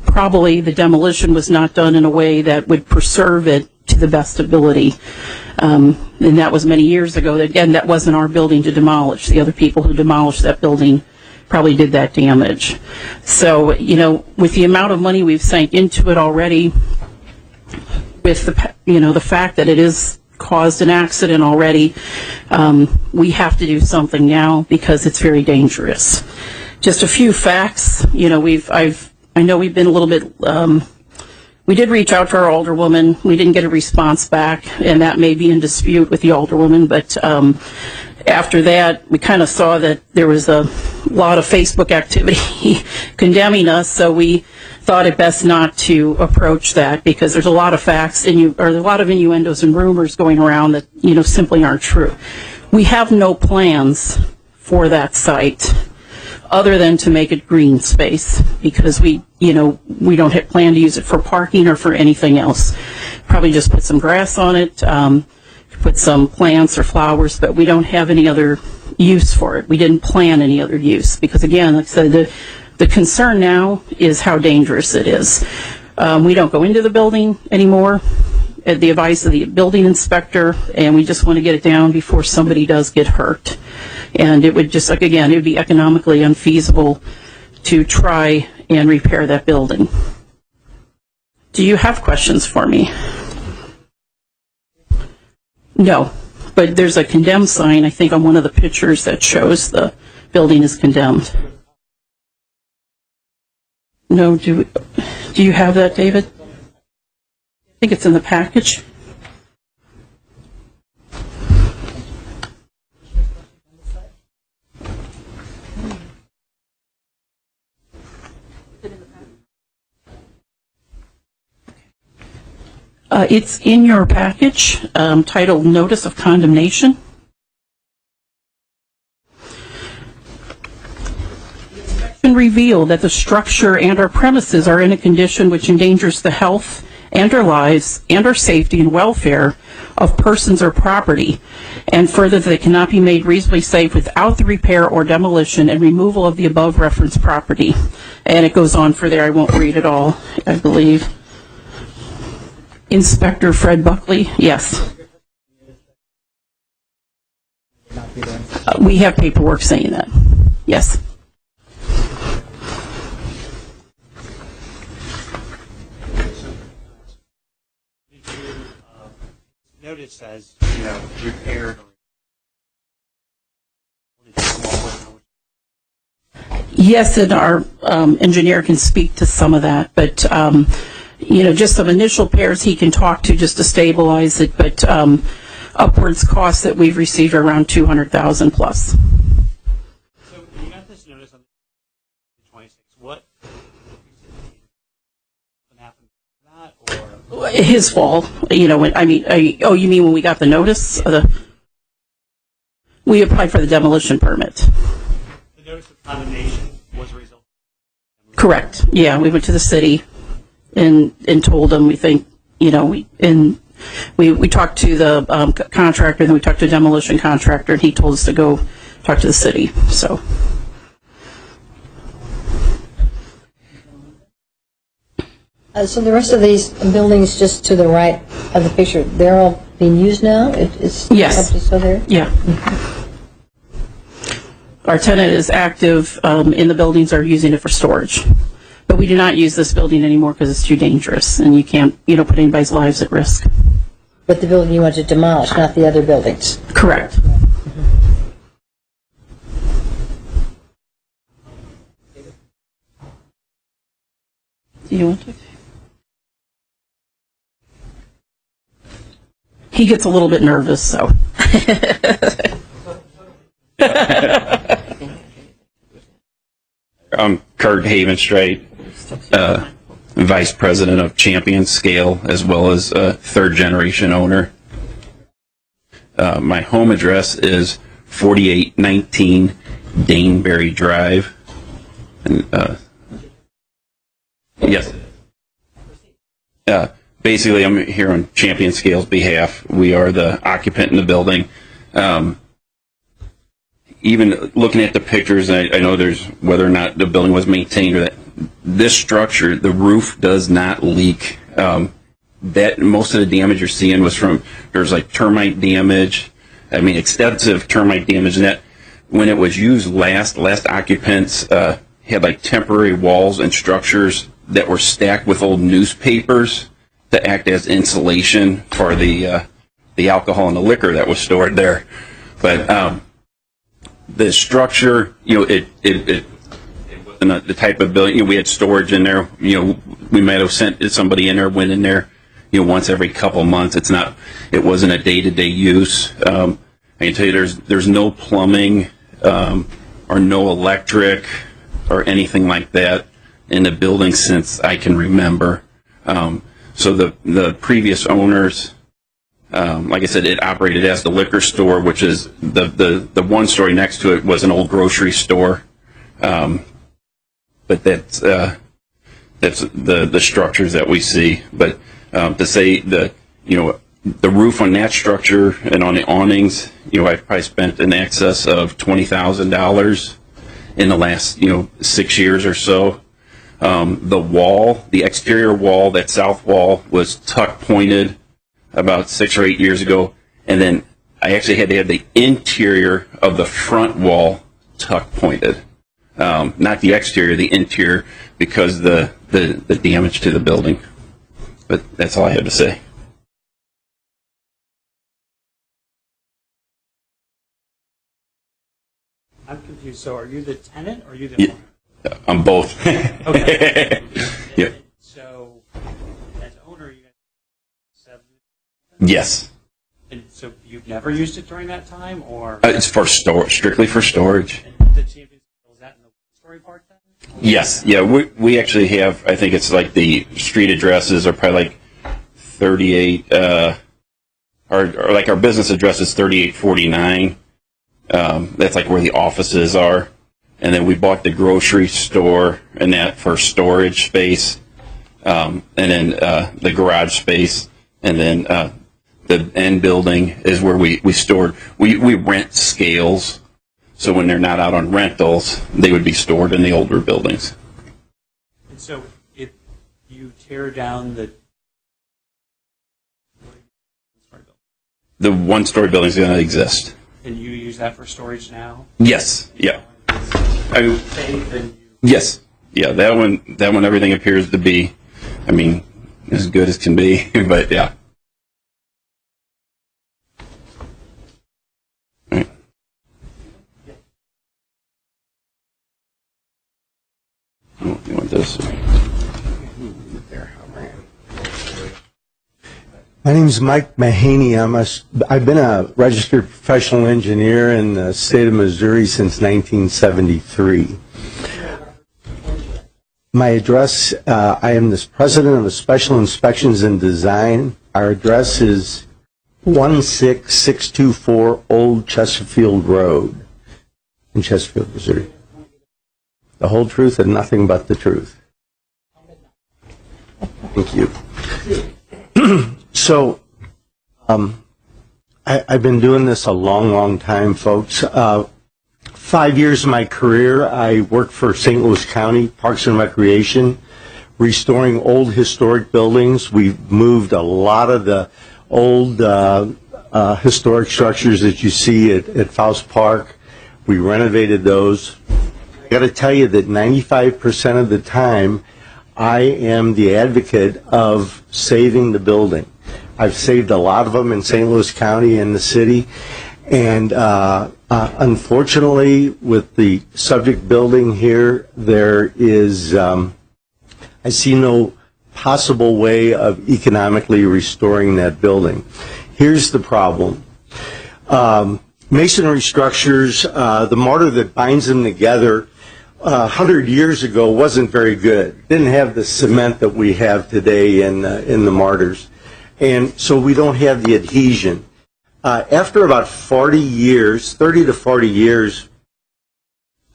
probably the demolition was not done in a way that would preserve it to the best ability. And that was many years ago. Again, that wasn't our building to demolish. The other people who demolished that building probably did that damage. So, with the amount of money we've sank into it already, with the fact that it has caused an accident already, we have to do something now because it's very dangerous. Just a few facts. I know we've been a little bit. We did reach out to our alderwoman. We didn't get a response back, and that may be in dispute with the alderwoman. But after that, we kind of saw that there was a lot of Facebook activity condemning us, so we thought it best not to approach that because there's a lot of facts or a lot of innuendos and rumors going around that simply aren't true. We have no plans for that site other than to make it green space because we don't plan to use it for parking or for anything else. Probably just put some grass on it, put some plants or flowers, but we don't have any other use for it. We didn't plan any other use because, again, like I said, the concern now is how dangerous it is. We don't go into the building anymore at the advice of the building inspector, and we just want to get it down before somebody does get hurt. And it would just, again, it would be economically unfeasible to try and repair that building. Do you have questions for me? No, but there's a condemned sign, I think, on one of the pictures that shows the building is condemned. No, do you have that, David? I think it's in the package. It's in your package, titled Notice of Condemnation. Revealed that the structure and our premises are in a condition which endangers the health and our lives and our safety and welfare of persons or property, and further that they cannot be made reasonably safe without the repair or demolition and removal of the above referenced property. And it goes on for there. I won't read it all, I believe. Inspector Fred Buckley, yes. We have paperwork saying that, yes. Notice says, repaired. Yes, and our engineer can speak to some of that, but just some initial repairs he can talk to just to stabilize it. But upwards costs that we've received are around $200,000 plus. So you got this notice on his fault, you know, oh, you mean when we got the notice? We applied for the demolition permit. The notice of condemnation was a result. Correct. Yeah, we went to the city and told them we think, you know, we talked to the contractor, then we talked to the demolition contractor, and he told us to go talk to the city, so. So the rest of these buildings just to the right of the picture, they're all being used now? It's Yes. still there? Yeah. Our tenant is active in the buildings, are using it for storage. But we do not use this building anymore because it's too dangerous, and you can't, you know, put anybody's lives at risk. But the building you want to demolish, not the other buildings? Correct. Do you want to? He gets a little bit nervous, so. I'm Kurt Havenstrait, Vice President of Champion Scale, as well as a third-generation owner. My home address is 4819 Daneberry Drive. And, yes. Basically, I'm here on Champion Scale's behalf. We are the occupant in the building. Even looking at the pictures, I know there's whether or not the building was maintained or that. This structure, the roof does not leak. That most of the damage you're seeing was from, there's like termite damage. I mean, extensive termite damage. And that when it was used last occupants had like temporary walls and structures that were stacked with old newspapers to act as insulation for the alcohol and the liquor that was stored there. But the structure, you know, it wasn't the type of building. You know, we had storage in there. You know, we might have sent somebody in there, went in there, you know, once every couple months. It wasn't a day-to-day use. I can tell you, there's no plumbing or no electric or anything like that in the building since I can remember. So the previous owners, like I said, it operated as the liquor store, which is the one story next to it was an old grocery store. But that's the structures that we see. But to say the roof on that structure and on the awnings, you know, I've probably spent in excess of $20,000 in the last 6 years or so. The wall, the exterior wall, that south wall was tuck pointed about 6 or 8 years ago, and then I actually had to have the interior of the front wall tuck pointed, not the exterior, the interior, because the damage to the building. But that's all I have to say. I'm confused. So are you the tenant or are you the owner? I'm both. Okay. Yeah. So as owner, you guys Yes. And so you've never used it during that time, or? It's for strictly for storage. And the Champions, is that in the story part then? Yes. Yeah. We actually have. I think it's like the street addresses are probably like 38. Or like our business address is 3849. That's like where the offices are. And then we bought the grocery store and that for storage space. And then the garage space. And then the end building is where we stored. We rent scales. So when they're not out on rentals, they would be stored in the older buildings. And so if you tear down the one-story building is going to exist. and you use that for storage now? Yes. Yeah. Yes. Yeah. That one. Everything appears to be, I mean, as good as can be. But yeah. All right. You want this? My name is Mike Mahaney. I've been a registered professional engineer in the state of Missouri since 1973. My address, I am the president of Special Inspections and Design. Our address is 16624 Old Chesterfield Road in Chesterfield, Missouri. The whole truth and nothing but the truth. Thank you. So, I've been doing this a long, long time, folks. 5 years of my career, I worked for St. Louis County Parks and Recreation, restoring old historic buildings. We've moved a lot of the old historic structures that you see at Faust Park. We renovated those. I got to tell you that 95% of the time, I am the advocate of saving the building. I've saved a lot of them in St. Louis County and the city. And unfortunately, with the subject building here, there is, I see no possible way of economically restoring that building. Here's the problem. Masonry structures, the mortar that binds them together 100 years ago wasn't very good. Didn't have the cement that we have today in the mortars. And so we don't have the adhesion. After about 40 years, 30 to 40 years,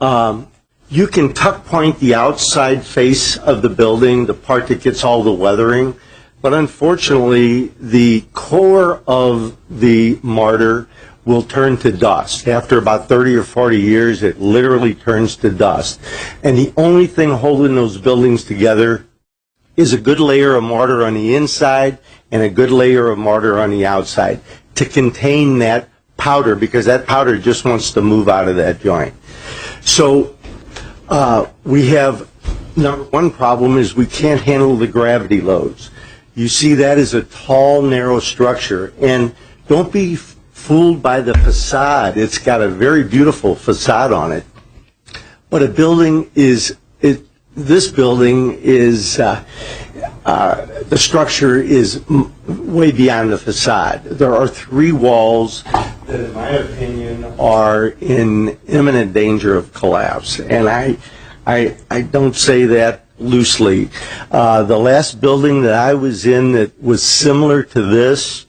you can tuck point the outside face of the building, the part that gets all the weathering, but unfortunately the core of the mortar will turn to dust. After about 30 or 40 years, it literally turns to dust. And the only thing holding those buildings together is a good layer of mortar on the inside and a good layer of mortar on the outside to contain that powder, because that powder just wants to move out of that joint. So we have, number one problem is we can't handle the gravity loads. You see that as a tall, narrow structure. And don't be fooled by the facade. It's got a very beautiful facade on it. But a building is, this building is, the structure is way beyond the facade. There are 3 walls that, in my opinion, are in imminent danger of collapse. And I don't say that loosely. The last building that I was in that was similar to this,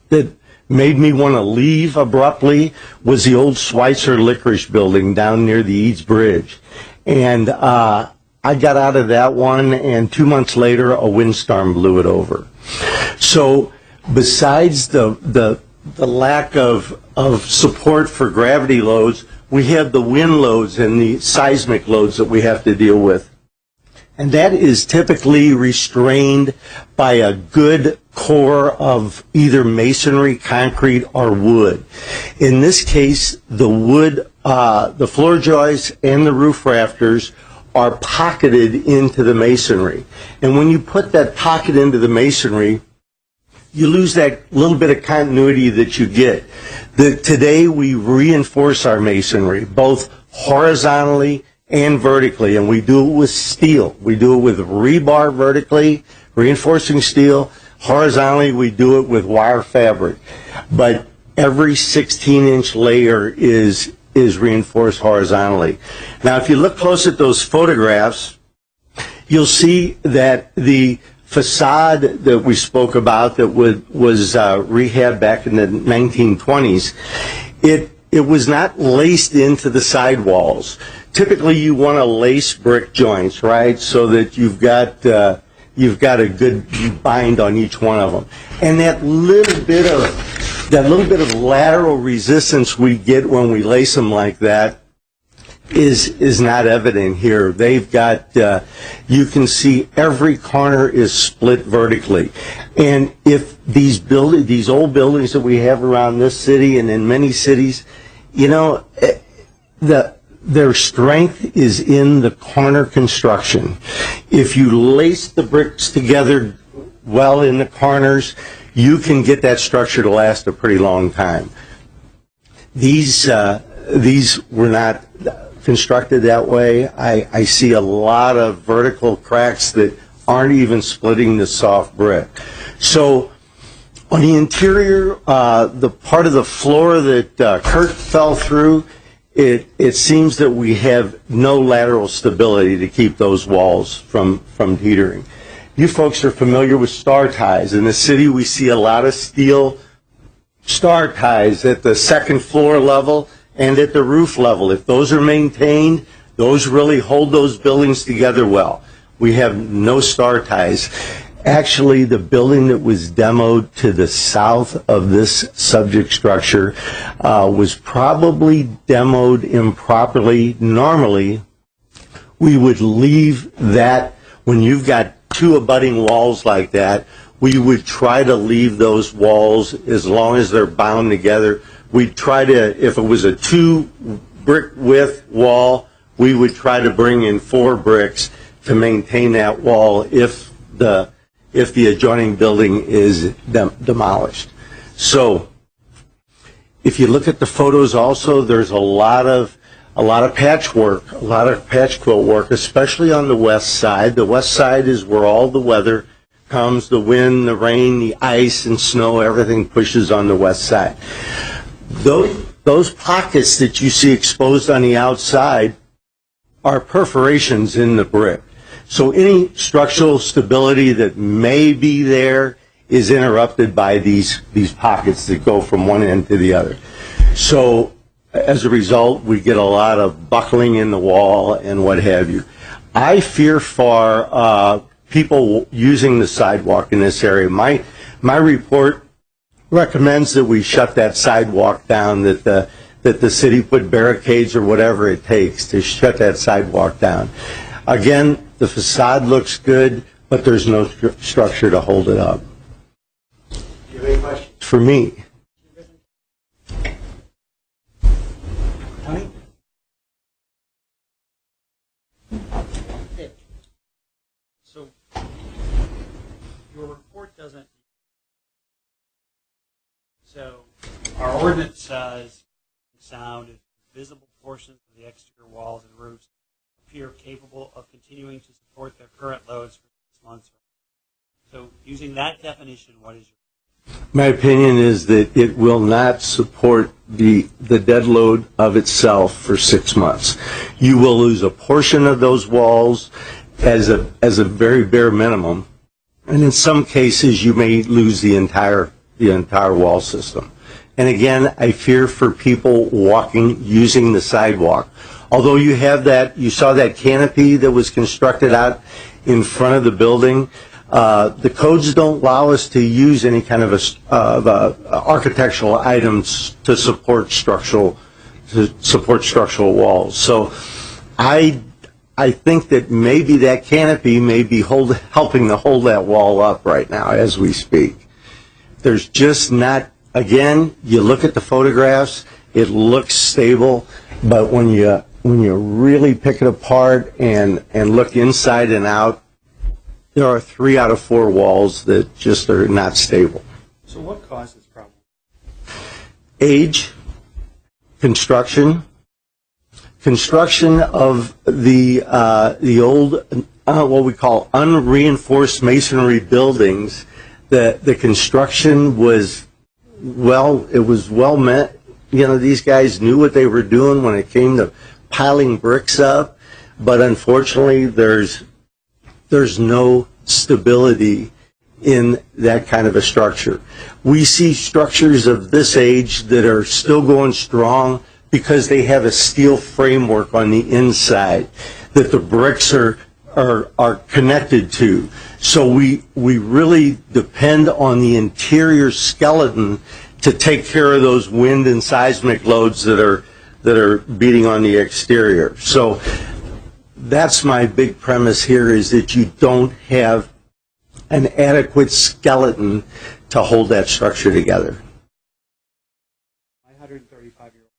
that made me want to leave abruptly, was the old Schweitzer Licorice building down near the Eads Bridge. And I got out of that one, and 2 months later, a windstorm blew it over. So besides the lack of support for gravity loads, we have the wind loads and the seismic loads that we have to deal with. And that is typically restrained by a good core of either masonry, concrete, or wood. In this case, the wood, the floor joists and the roof rafters are pocketed into the masonry. And when you put that pocket into the masonry, you lose that little bit of continuity that you get. Today we reinforce our masonry, both horizontally and vertically, and we do it with steel. We do it with rebar vertically, reinforcing steel. Horizontally, we do it with wire fabric. But every 16-inch layer is reinforced horizontally. Now, if you look close at those photographs, you'll see that the facade that we spoke about that was rehabbed back in the 1920s, it was not laced into the sidewalls. Typically, you want to lace brick joints, right, so that you've got a good bind on each one of them. And that little bit of lateral resistance we get when we lace them like that is not evident here. They've got, you can see every corner is split vertically. And if these old buildings that we have around this city and in many cities, you know, their strength is in the corner construction. If you lace the bricks together well in the corners, you can get that structure to last a pretty long time. These were not constructed that way. I see a lot of vertical cracks that aren't even splitting the soft brick. So on the interior, the part of the floor that Kurt fell through, it seems that we have no lateral stability to keep those walls from teetering. You folks are familiar with star ties. In the city, we see a lot of steel star ties at the second floor level and at the roof level. If those are maintained, those really hold those buildings together well. We have no star ties. Actually, the building that was demoed to the south of this subject structure was probably demoed improperly. Normally, we would leave that, when you've got two abutting walls like that, we would try to leave those walls as long as they're bound together. We'd try to, if it was a 2 brick width wall, we would try to bring in 4 bricks to maintain that wall if the adjoining building is demolished. So if you look at the photos also, there's a lot of patchwork, a lot of patch quilt work, especially on the west side. The west side is where all the weather comes, the wind, the rain, the ice and snow, everything pushes on the west side. Those pockets that you see exposed on the outside are perforations in the brick. So any structural stability that may be there is interrupted by these pockets that go from one end to the other. So as a result, we get a lot of buckling in the wall and what have you. I fear for people using the sidewalk in this area. My report recommends that we shut that sidewalk down, that the city put barricades or whatever it takes to shut that sidewalk down. Again, the facade looks good, but there's no structure to hold it up. Do you have any questions for me? Tony? So, your report doesn't. So, our ordinance says sound is visible portions of the exterior walls and roofs appear capable of continuing to support their current loads for 6 months. So, using that definition, what is your? My opinion is that it will not support the dead load of itself for 6 months. You will lose a portion of those walls as a very bare minimum, and in some cases you may lose the entire wall system. And again, I fear for people using the sidewalk. Although you saw that canopy that was constructed out in front of the building. The codes don't allow us to use any kind of architectural items to support structural walls. So I think that maybe that canopy may be helping to hold that wall up right now as we speak. There's just not. Again, you look at the photographs, it looks stable, but when you really pick it apart and look inside and out, there are 3 out of 4 walls that just are not stable. So what caused this problem? Age, construction of the old, what we call unreinforced masonry buildings. The construction was well meant. You know, these guys knew what they were doing when it came to piling bricks up, but unfortunately there's no stability in that kind of a structure. We see structures of this age that are still going strong because they have a steel framework on the inside that the bricks are connected to. So we really depend on the interior skeleton to take care of those wind and seismic loads that are beating on the exterior. So that's my big premise here, is that you don't have an adequate skeleton to hold that structure together. My 135-year-old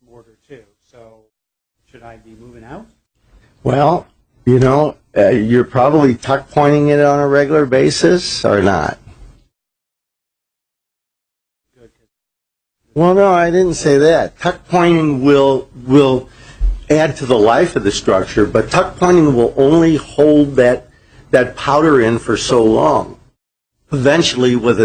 mortar too. So should I be moving out? Well, you know, you're probably tuck pointing it on a regular basis or not. Well, no, I didn't say that. Tuck pointing will add to the life of the structure, but tuck pointing will only hold that powder in for so long. Eventually, with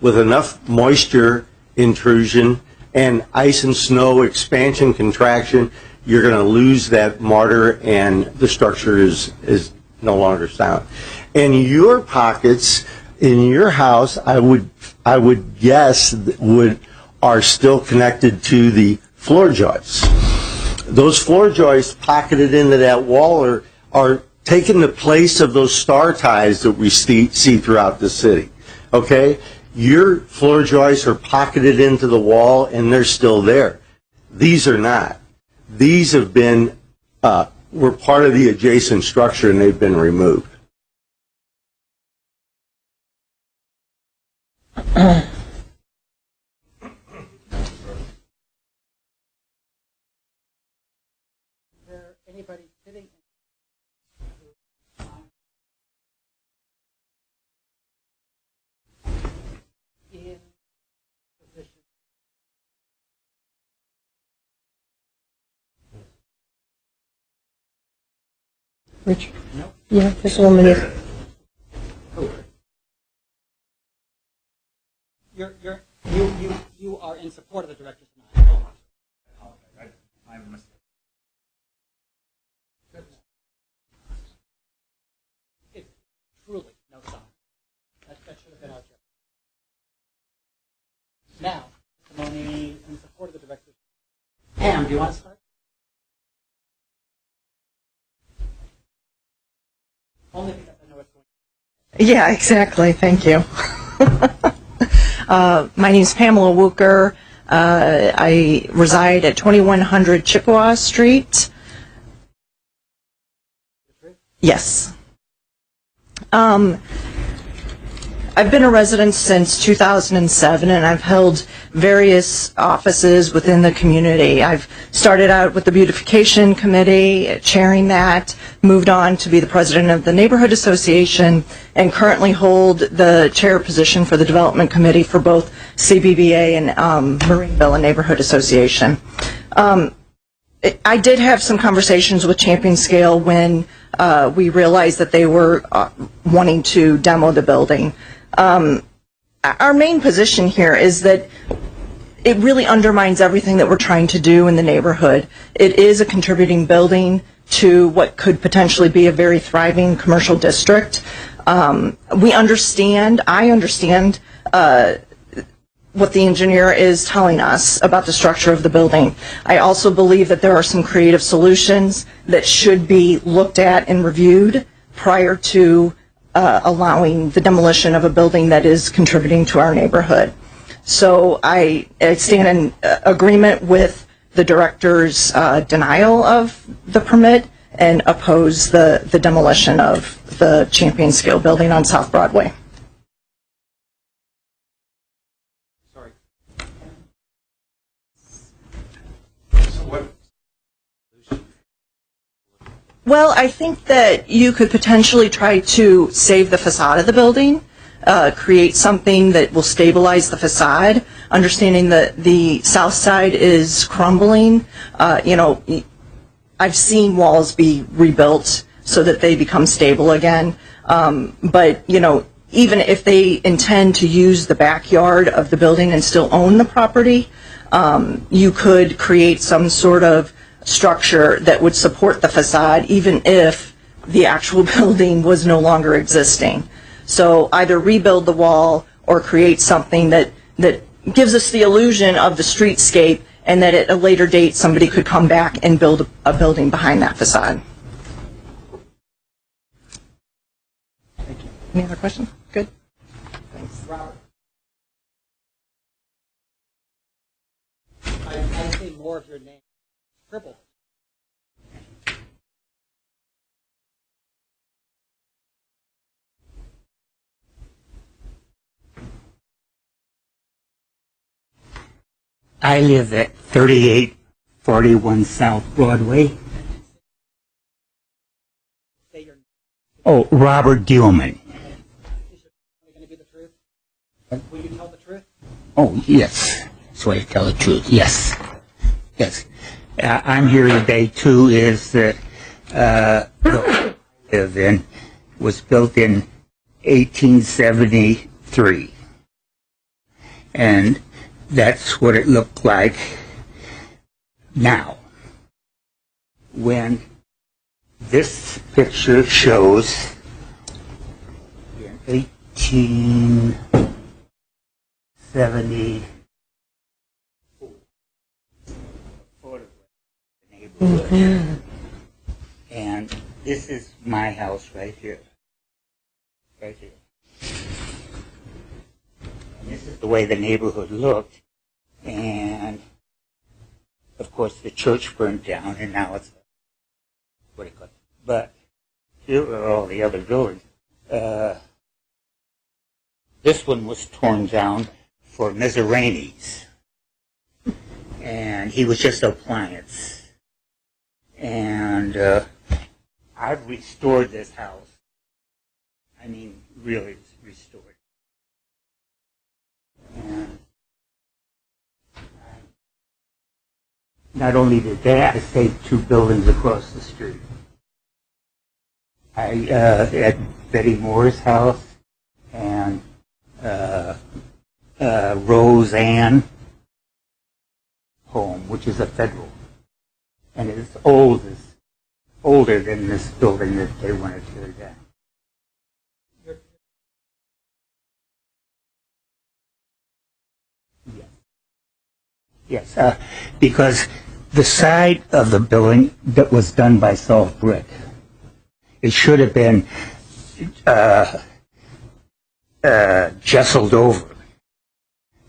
with enough moisture intrusion and ice and snow expansion contraction, you're going to lose that mortar and the structure is no longer sound. And your pockets in your house, I would guess are still connected to the floor joists. Those floor joists pocketed into that wall are taking the place of those star ties that we see throughout the city. Okay? Your floor joists are pocketed into the wall and they're still there. These are not. These have been, were part of the adjacent structure and they've been removed. Anybody sitting in position? Richard? No. Yeah, this woman is. You are in support of the director's denial. I'm a mistake. It's truly no sign. That should have been out here. Now, testimony in support of the director's denial. Pam, do you want to start? Only because I know it's going. Yeah, exactly. Thank you. My name is Pamela Wooker. I reside at 2100 Chippewa Street. Yes. I've been a resident since 2007, and I've held various offices within the community. I've started out with the Beautification Committee, chairing that, moved on to be the president of the Neighborhood Association, and currently hold the chair position for the Development Committee for both CBBA and Marineville and Neighborhood Association. I did have some conversations with Champion Scale when we realized that they were wanting to demo the building. Our main position here is that it really undermines everything that we're trying to do in the neighborhood. It is a contributing building to what could potentially be a very thriving commercial district. I understand what the engineer is telling us about the structure of the building. I also believe that there are some creative solutions that should be looked at and reviewed prior to allowing the demolition of a building that is contributing to our neighborhood. So I stand in agreement with the director's denial of the permit and oppose the demolition of the Champion Scale building on South Broadway. Sorry. Well, I think that you could potentially try to save the facade of the building, create something that will stabilize the facade, understanding that the south side is crumbling. I've seen walls be rebuilt so that they become stable again. But even if they intend to use the backyard of the building and still own the property, you could create some sort of structure that would support the facade even if the actual building was no longer existing. So either rebuild the wall or create something that gives us the illusion of the streetscape, and that at a later date somebody could come back and build a building behind that facade. Thank you. Any other questions? Good. Thanks. Robert. I see more of your name. Triple. I live at 3841 South Broadway. Oh, Robert Gilman. Will you tell the truth? Oh, yes. That's why I tell the truth. Yes. Yes. I'm here today, too, is that the I live in was built in 1873. And that's what it looked like now. When this picture shows in 1870 and this is my house right here. Right here. And this is the way the neighborhood looked. And of course the church burned down and now it's what do you call it? But here are all the other buildings. This one was torn down for Mizraenis. And he was just appliance. And I've restored this house. I mean, really restored. And not only did that, I saved 2 buildings across the street. I at Betty Moore's house and Roseanne home, which is a federal, and it's older than this building that they want to tear down. Yes, because the side of the building that was done by Salt Brick, it should have been jesseled over.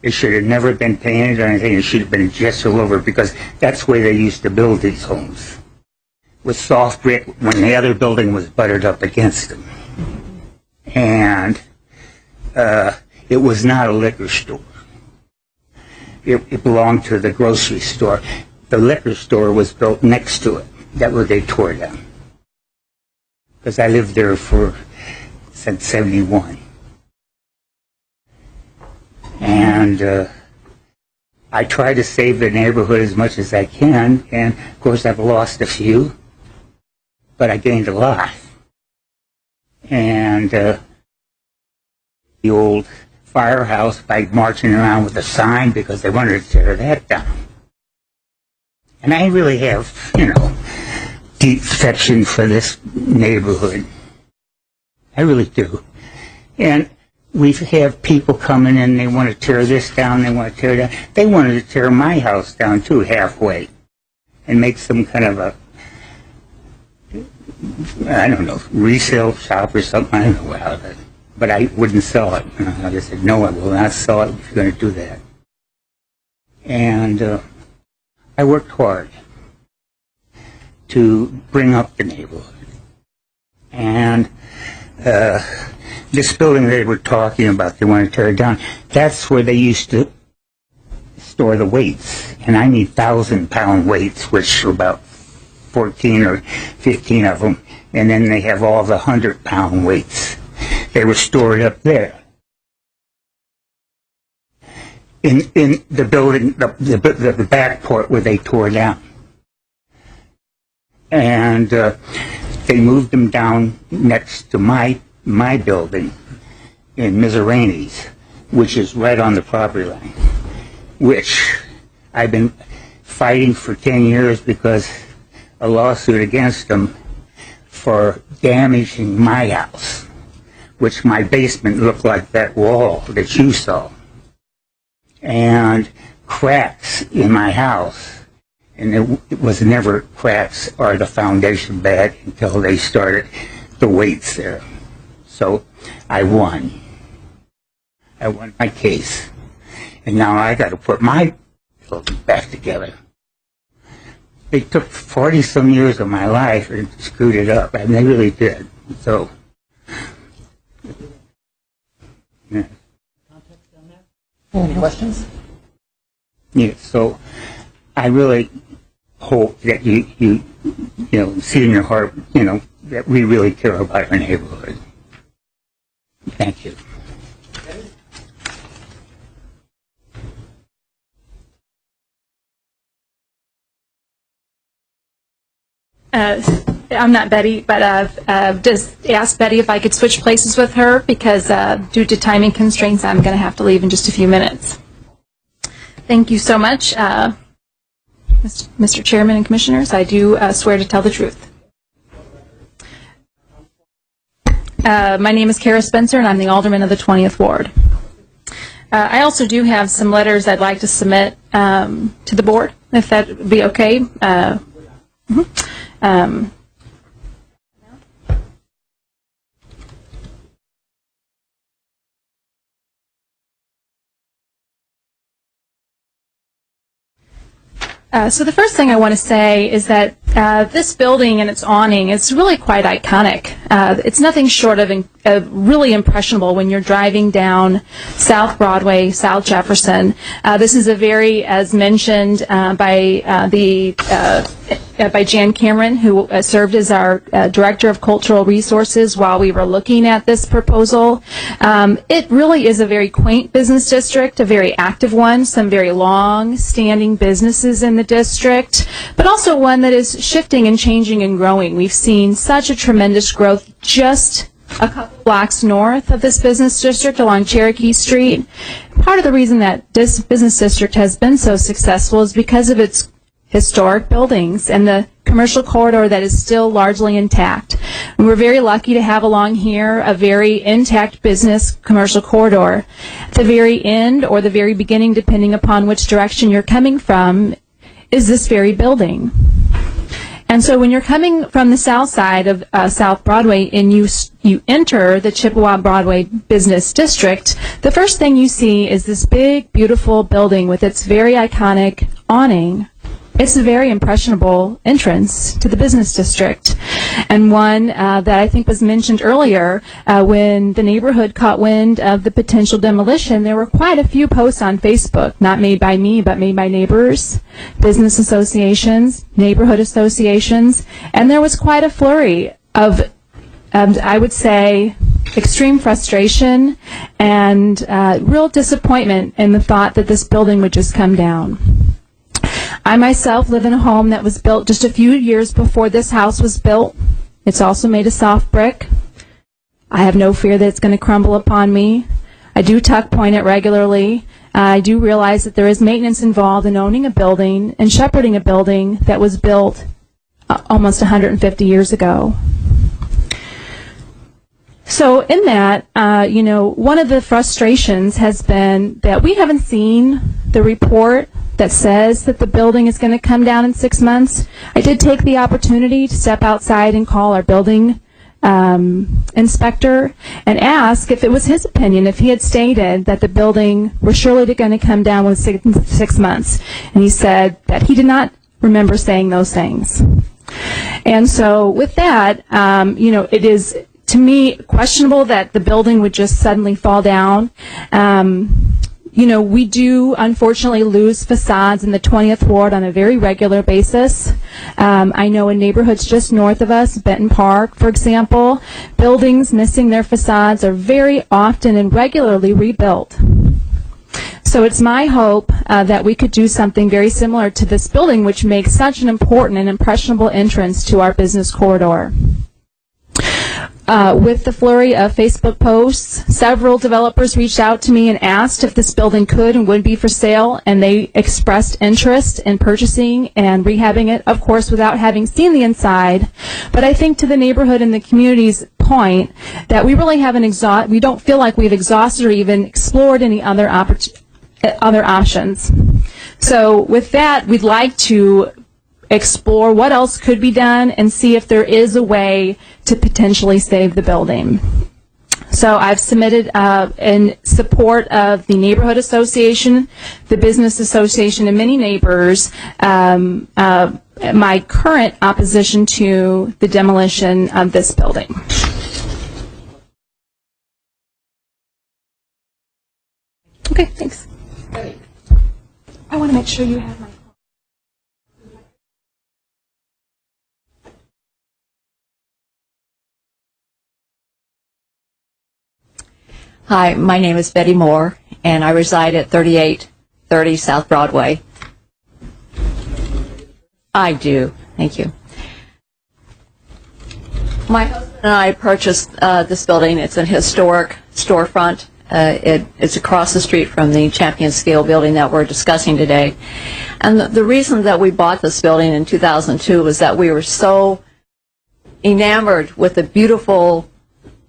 It should have never been painted or anything. It should have been jesseled over because that's the way they used to build these homes. With soft brick when the other building was buttered up against them. And it was not a liquor store. It belonged to the grocery store. The liquor store was built next to it. That was they tore down. Because I lived there since 71. And I try to save the neighborhood as much as I can, and of course I've lost a few, but I gained a lot. And the old firehouse by marching around with a sign because they wanted to tear that down. And I really have, deep affection for this neighborhood. I really do. And we have people coming in, they want to tear this down, they want to tear that. They wanted to tear my house down too, halfway, and make some kind of a, I don't know, resale shop or something. I don't know about it. But I wouldn't sell it. I just said, no, I will not sell it if you're going to do that. And I worked hard to bring up the neighborhood. And this building they were talking about, they want to tear it down, that's where they used to store the weights. And I need 1,000-pound weights, which are about 14 or 15 of them. And then they have all the 100-pound weights. They were stored up there. In the building, the back part where they tore down. And they moved them down next to my building in Mizraenis, which is right on the property line, which I've been fighting for 10 years because a lawsuit against them for damaging my house, which my basement looked like that wall that you saw, and cracks in my house. And it was never cracks or the foundation bad until they started the weights there. So I won. I won my case. And now I got to put my building back together. They took 40-some years of my life and screwed it up. I mean, they really did. So, yeah. Any questions? Yeah, so I really hope that you see in your heart, that we really care about our neighborhood. Thank you. I'm not Betty, but I've just asked Betty if I could switch places with her because due to timing constraints, I'm going to have to leave in just a few minutes. Thank you so much, Mr. Chairman and Commissioners. I do swear to tell the truth. My name is Kara Spencer, and I'm the alderman of the 20th Ward. I also do have some letters I'd like to submit to the board, if that would be okay. So the first thing I want to say is that this building and its awning is really quite iconic. It's nothing short of really impressionable when you're driving down South Broadway, South Jefferson. This is a very, as mentioned by Jan Cameron, who served as our Director of Cultural Resources while we were looking at this proposal. It really is a very quaint business district, a very active one, some very long-standing businesses in the district, but also one that is shifting and changing and growing. We've seen such a tremendous growth just a couple blocks north of this business district along Cherokee Street. Part of the reason that this business district has been so successful is because of its historic buildings and the commercial corridor that is still largely intact. And we're very lucky to have along here a very intact business commercial corridor. At the very end or the very beginning, depending upon which direction you're coming from, is this very building. And so when you're coming from the south side of South Broadway and you enter the Chippewa Broadway Business District, the first thing you see is this big, beautiful building with its very iconic awning. It's a very impressionable entrance to the business district, and one that I think was mentioned earlier. When the neighborhood caught wind of the potential demolition, there were quite a few posts on Facebook, not made by me, but made by neighbors, business associations, neighborhood associations, and there was quite a flurry of, I would say, extreme frustration and real disappointment in the thought that this building would just come down. I myself live in a home that was built just a few years before this house was built. It's also made of soft brick. I have no fear that it's going to crumble upon me. I do tuck point it regularly. I do realize that there is maintenance involved in owning a building and shepherding a building that was built almost 150 years ago. So in that, one of the frustrations has been that we haven't seen the report that says that the building is going to come down in 6 months. I did take the opportunity to step outside and call our building inspector and ask if it was his opinion, if he had stated that the building was surely going to come down within 6 months. And he said that he did not remember saying those things. And so with that, it is, to me, questionable that the building would just suddenly fall down. We do unfortunately lose facades in the 20th Ward on a very regular basis. I know in neighborhoods just north of us, Benton Park, for example, buildings missing their facades are very often and regularly rebuilt. So it's my hope that we could do something very similar to this building, which makes such an important and impressionable entrance to our business corridor. With the flurry of Facebook posts, several developers reached out to me and asked if this building could and would be for sale, and they expressed interest in purchasing and rehabbing it, of course, without having seen the inside. But I think to the neighborhood and the community's point that we really haven't we don't feel like we've exhausted or even explored any other options. So with that, we'd like to explore what else could be done and see if there is a way to potentially save the building. So I've submitted in support of the Neighborhood Association, the Business Association, and many neighbors my current opposition to the demolition of this building. Okay, thanks. I want to make sure you have my... Hi, my name is Betty Moore, and I reside at 3830 South Broadway. I do. Thank you. My husband and I purchased this building. It's a historic storefront It's across the street from the Champion Scale building that we're discussing today. And the reason that we bought this building in 2002 was that we were so enamored with the beautiful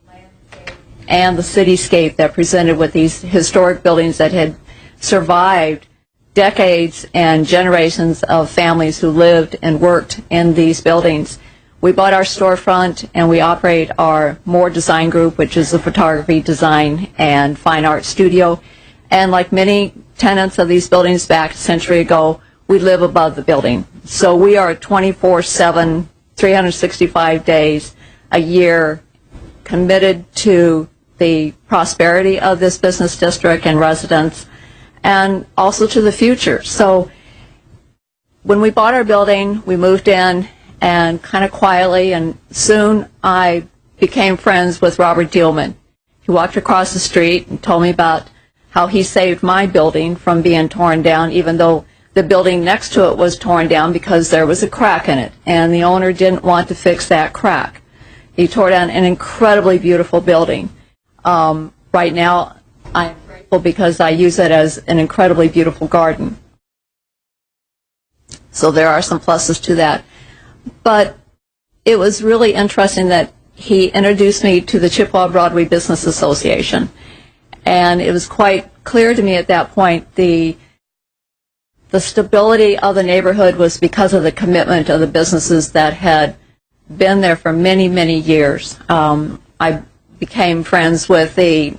landscape and the cityscape that presented with these historic buildings that had survived decades and generations of families who lived and worked in these buildings. We bought our storefront and we operate our Moore Design Group, which is a photography, design, and fine art studio. And like many tenants of these buildings back a century ago, we live above the building. So we are 24/7, 365 days a year committed to the prosperity of this business district and residents, and also to the future. So when we bought our building, we moved in, and kind of quietly, and soon I became friends with Robert Dielman. He walked across the street and told me about how he saved my building from being torn down, even though the building next to it was torn down because there was a crack in it, and the owner didn't want to fix that crack. He tore down an incredibly beautiful building. Right now, I'm grateful because I use it as an incredibly beautiful garden. So there are some pluses to that. But it was really interesting that he introduced me to the Chippewa Broadway Business Association. And it was quite clear to me at that point the stability of the neighborhood was because of the commitment of the businesses that had been there for many, many years. I became friends with the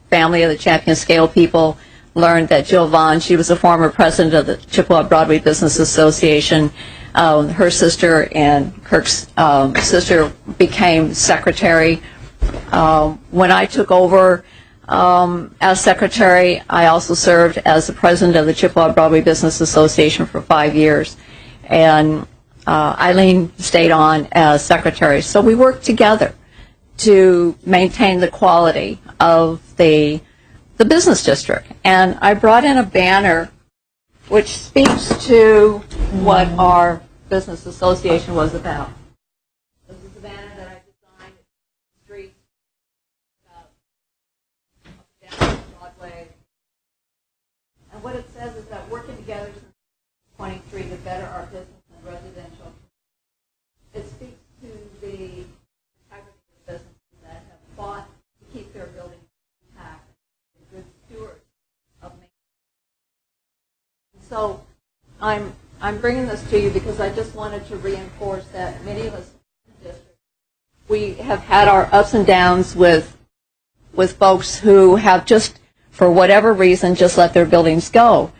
family of the Champion Scale people, learned that Jill Vaughn, she was a former president of the Chippewa Broadway Business Association. Her sister and Kirk's sister became secretary. When I took over as secretary, I also served as the president of the Chippewa Broadway Business Association for 5 years. And Eileen stayed on as secretary. So we worked together to maintain the quality of the business district. And I brought in a banner which speaks to what our business association was about. This is a banner that I designed at the street up down Broadway. And what it says is that working together since 23 to better our business and residential. It speaks to the integrity of businesses that have fought to keep their buildings intact and good stewards of maintenance. So I'm bringing this to you because I just wanted to reinforce that many of us in the district, we have had our ups and downs with folks who have just, for whatever reason, just let their buildings go.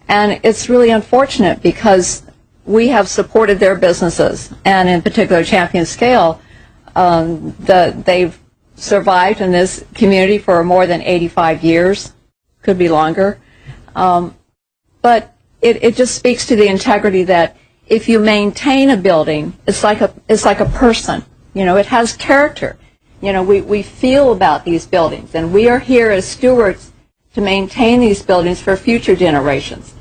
And it's really unfortunate because we have supported their businesses, and in particular Champion Scale, they've survived in this community for more than 85 years, could be longer. But it just speaks to the integrity that if you maintain a building, it's like a person. You know, it has character. You know, we feel about these buildings, and we are here as stewards to maintain these buildings for future generations.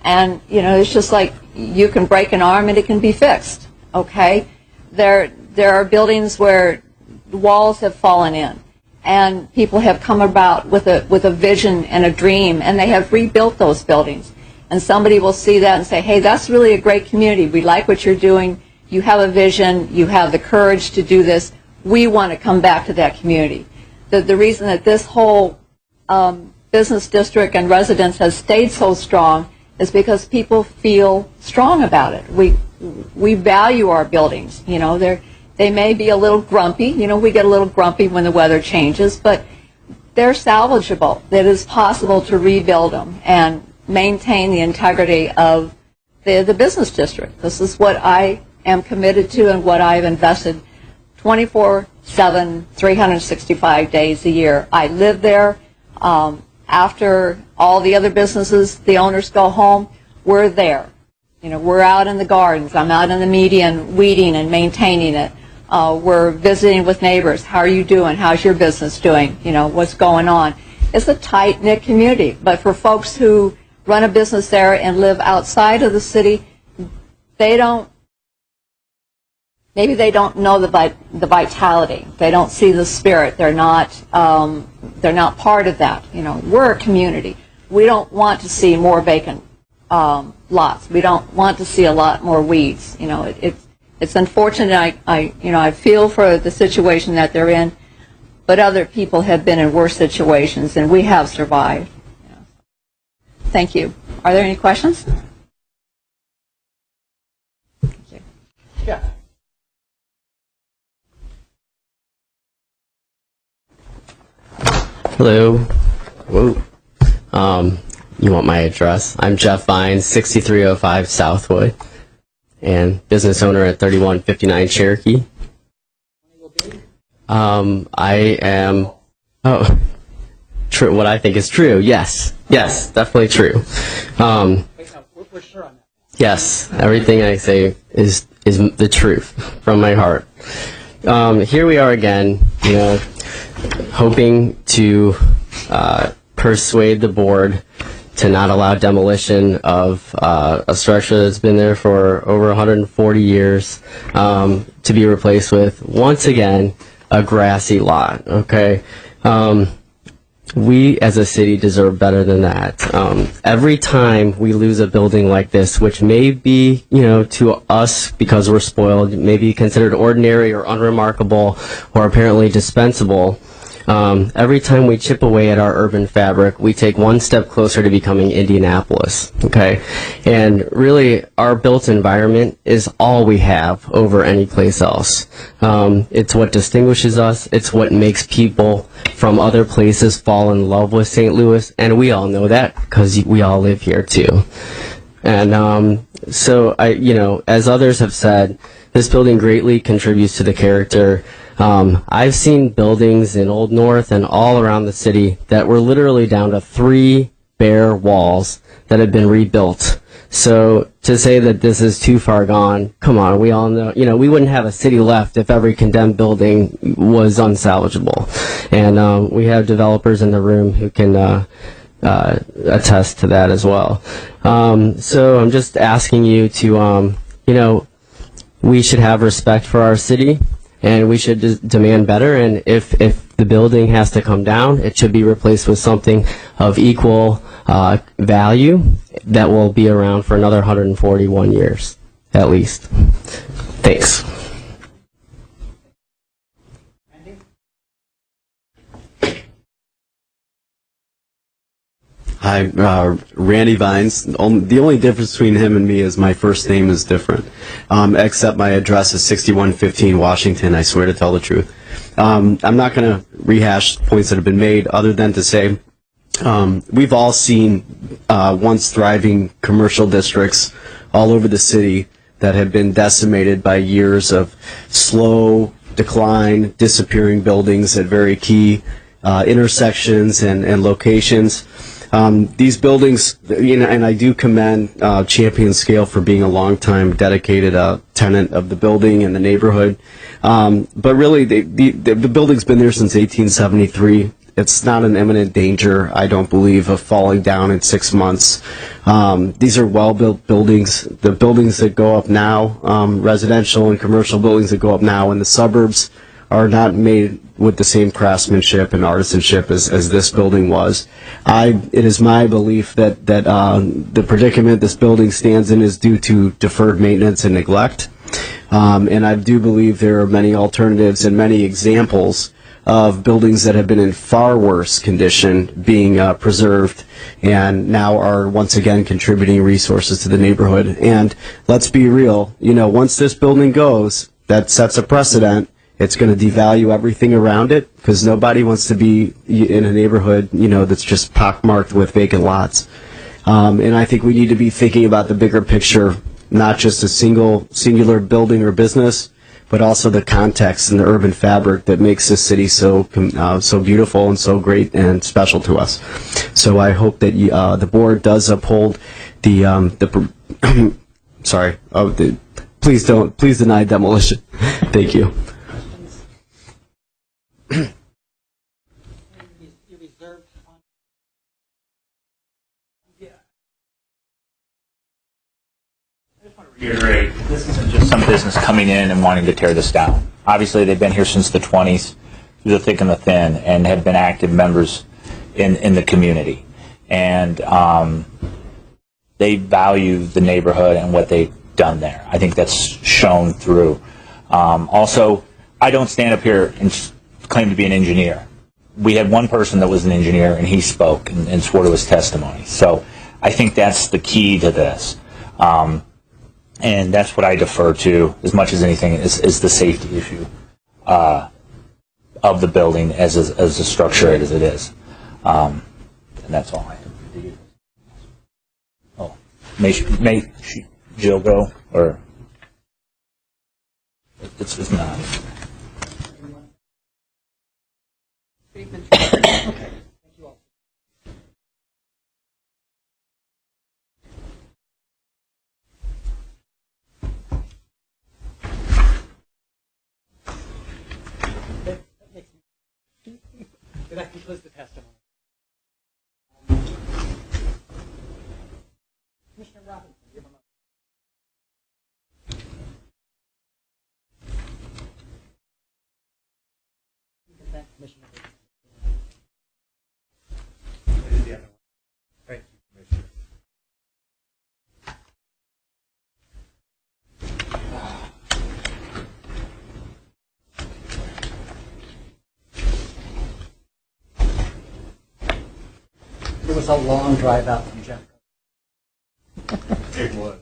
And, you know, it's just like you can break an arm and it can be fixed, okay? There are buildings where the walls have fallen in, and people have come about with a vision and a dream, and they have rebuilt those buildings. And somebody will see that and say, hey, that's really a great community. We like what you're doing. You have a vision. You have the courage to do this. We want to come back to that community. The reason that this whole business district and residents has stayed so strong is because people feel strong about it. We value our buildings. You know, they may be a little grumpy. You know, we get a little grumpy when the weather changes, but they're salvageable. It is possible to rebuild them and maintain the integrity of the business district. This is what I am committed to and what I've invested 24/7, 365 days a year. I live there. After all the other businesses, the owners go home, we're there. You know, we're out in the gardens. I'm out in the median weeding and maintaining it. We're visiting with neighbors. How are you doing? How's your business doing? You know, what's going on? It's a tight-knit community. But for folks who run a business there and live outside of the city, they don't maybe they don't know the vitality. They don't see the spirit. They're not part of that. You know, we're a community. We don't want to see more vacant lots. We don't want to see a lot more weeds. You know, it's unfortunate. I feel for the situation that they're in, but other people have been in worse situations, and we have survived. You know. Thank you. Are there any questions? Thank you. Yeah. Hello. Whoa. You want my address? I'm Jeff Vines, 6305 Southwood, and business owner at 3159 Cherokee. I am, true. What I think is true. Yes, definitely true. We're sure on that. Yes, everything I say is the truth from my heart. Here we are again, you know, hoping to persuade the board to not allow demolition of a structure that's been there for over 140 years to be replaced with, once again, a grassy lot, okay? We as a city deserve better than that. Every time we lose a building like this, which may be, you know, to us, because we're spoiled, may be considered ordinary or unremarkable or apparently dispensable, every time we chip away at our urban fabric, we take one step closer to becoming Indianapolis, okay? And really, our built environment is all we have over any place else. It's what distinguishes us. It's what makes people from other places fall in love with St. Louis, and we all know that because we all live here too. And so, you know, as others have said, this building greatly contributes to the character. I've seen buildings in Old North and all around the city that were literally down to 3 bare walls that had been rebuilt. So to say that this is too far gone, come on, we all know, you know, we wouldn't have a city left if every condemned building was unsalvageable. And we have developers in the room who can attest to that as well. So I'm just asking you to, you know, we should have respect for our city, and we should demand better. And if the building has to come down, it should be replaced with something of equal value that will be around for another 141 years, at least. Thanks. Hi, Randy Vines. The only difference between him and me is my first name is different, except my address is 6115 Washington. I swear to tell the truth. I'm not going to rehash points that have been made other than to say we've all seen once thriving commercial districts all over the city that have been decimated by years of slow decline, disappearing buildings at very key intersections and locations. These buildings, you know, and I do commend Champion Scale for being a longtime dedicated tenant of the building and the neighborhood. But really, the building's been there since 1873. It's not an imminent danger, I don't believe, of falling down in 6 months. These are well-built buildings. The buildings that go up now, residential and commercial buildings that go up now in the suburbs, are not made with the same craftsmanship and artisanship as this building was. It is my belief that the predicament this building stands in is due to deferred maintenance and neglect. And I do believe there are many alternatives and many examples of buildings that have been in far worse condition being preserved and now are once again contributing resources to the neighborhood. And let's be real, you know, once this building goes, that sets a precedent. It's going to devalue everything around it because nobody wants to be in a neighborhood, you know, that's just pockmarked with vacant lots. And I think we need to be thinking about the bigger picture, not just a singular building or business, but also the context and the urban fabric that makes this city so beautiful and so great and special to us. So I hope that the board does uphold please deny demolition. Thank you. Reiterate, this isn't just some business coming in and wanting to tear this down. Obviously, they've been here since the 20s, through the thick and the thin, and have been active members in the community. And they value the neighborhood and what they've done there. I think that's shown through. Also, I don't stand up here and claim to be an engineer. We had one person that was an engineer, and he spoke and swore to his testimony. So I think that's the key to this. And that's what I defer to as much as anything is the safety issue of the building as a structure as it is. And that's all I have. Oh, may Jill go? Or it's not. Okay. Thank you all. That concludes the testimony. Commissioner Robinson, you have a moment. Thank Commissioner. Thank you, Commissioner. It was a long drive out from Jeffco. It was.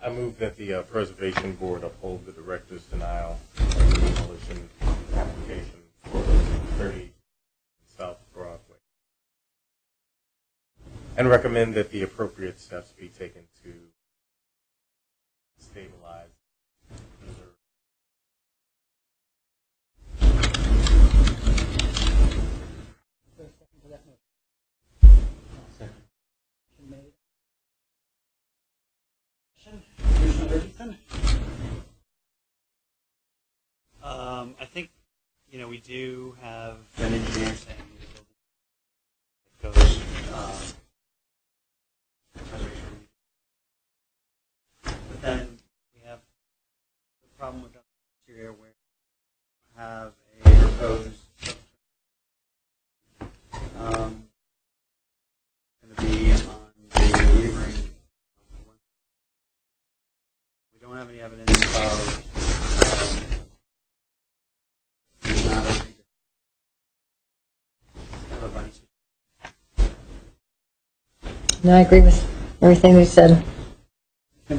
I move that the Preservation Board uphold the Director's denial of the demolition application for 30 South Broadway, and recommend that the appropriate steps be taken to stabilize, preserve. I think, we do have an engineer saying the building goes preservation. But then we have the problem with the exterior where we have a proposed going to be on the neighboring. We don't have any evidence of No, I agree with everything we said. There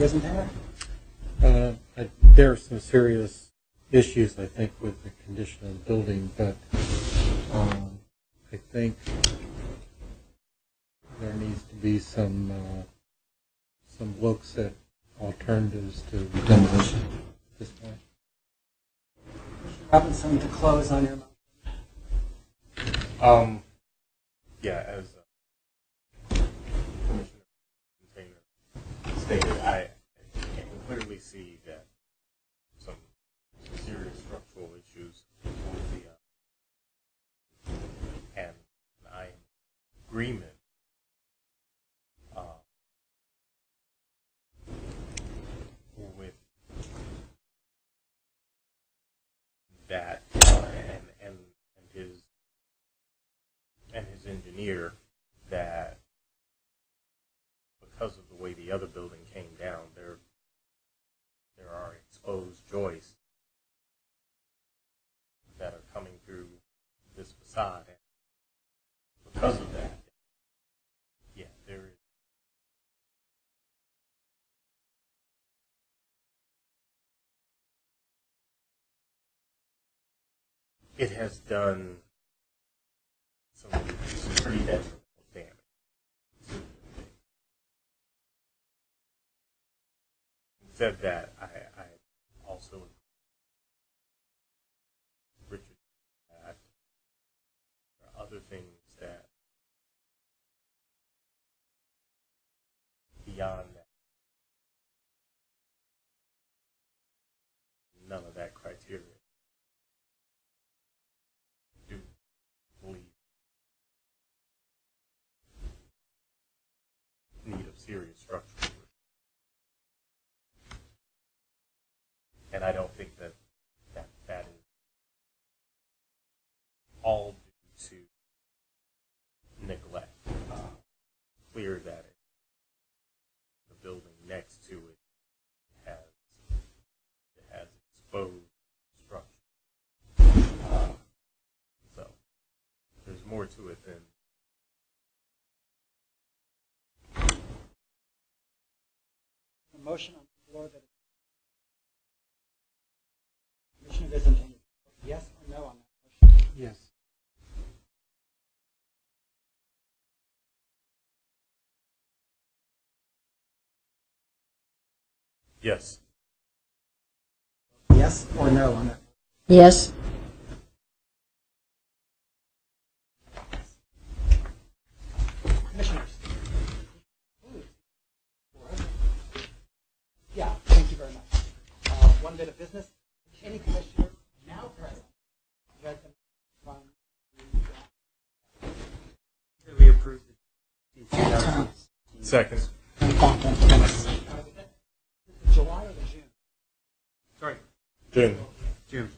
There are some serious issues, I think, with the condition of the building, but I think there needs to be some looks at alternatives to demolition at this point. Robinson, to close on your motion. Yeah, as Commissioner Container stated, I can clearly see that some serious structural issues with the and I'm in agreement with that and his engineer that because of the way the other building came down, there are exposed joists that are coming through this facade. And because of that, yeah, there is. It has done some pretty detrimental damage. Said that, I also Richard that there are other things that beyond that. None of that criteria. Do believe need of serious structural work. And I don't think that is all due to neglect. Clear that the building next to it has exposed structure. So there's more to it than A motion on the floor that Commissioner Vincent, yes or no on that motion? yes. Yes. Yes or no on that? Yes. Commissioners? Yeah, thank you very much. One bit of business. Any commissioner now present? We approved the Second. July or the June? Sorry. June. June.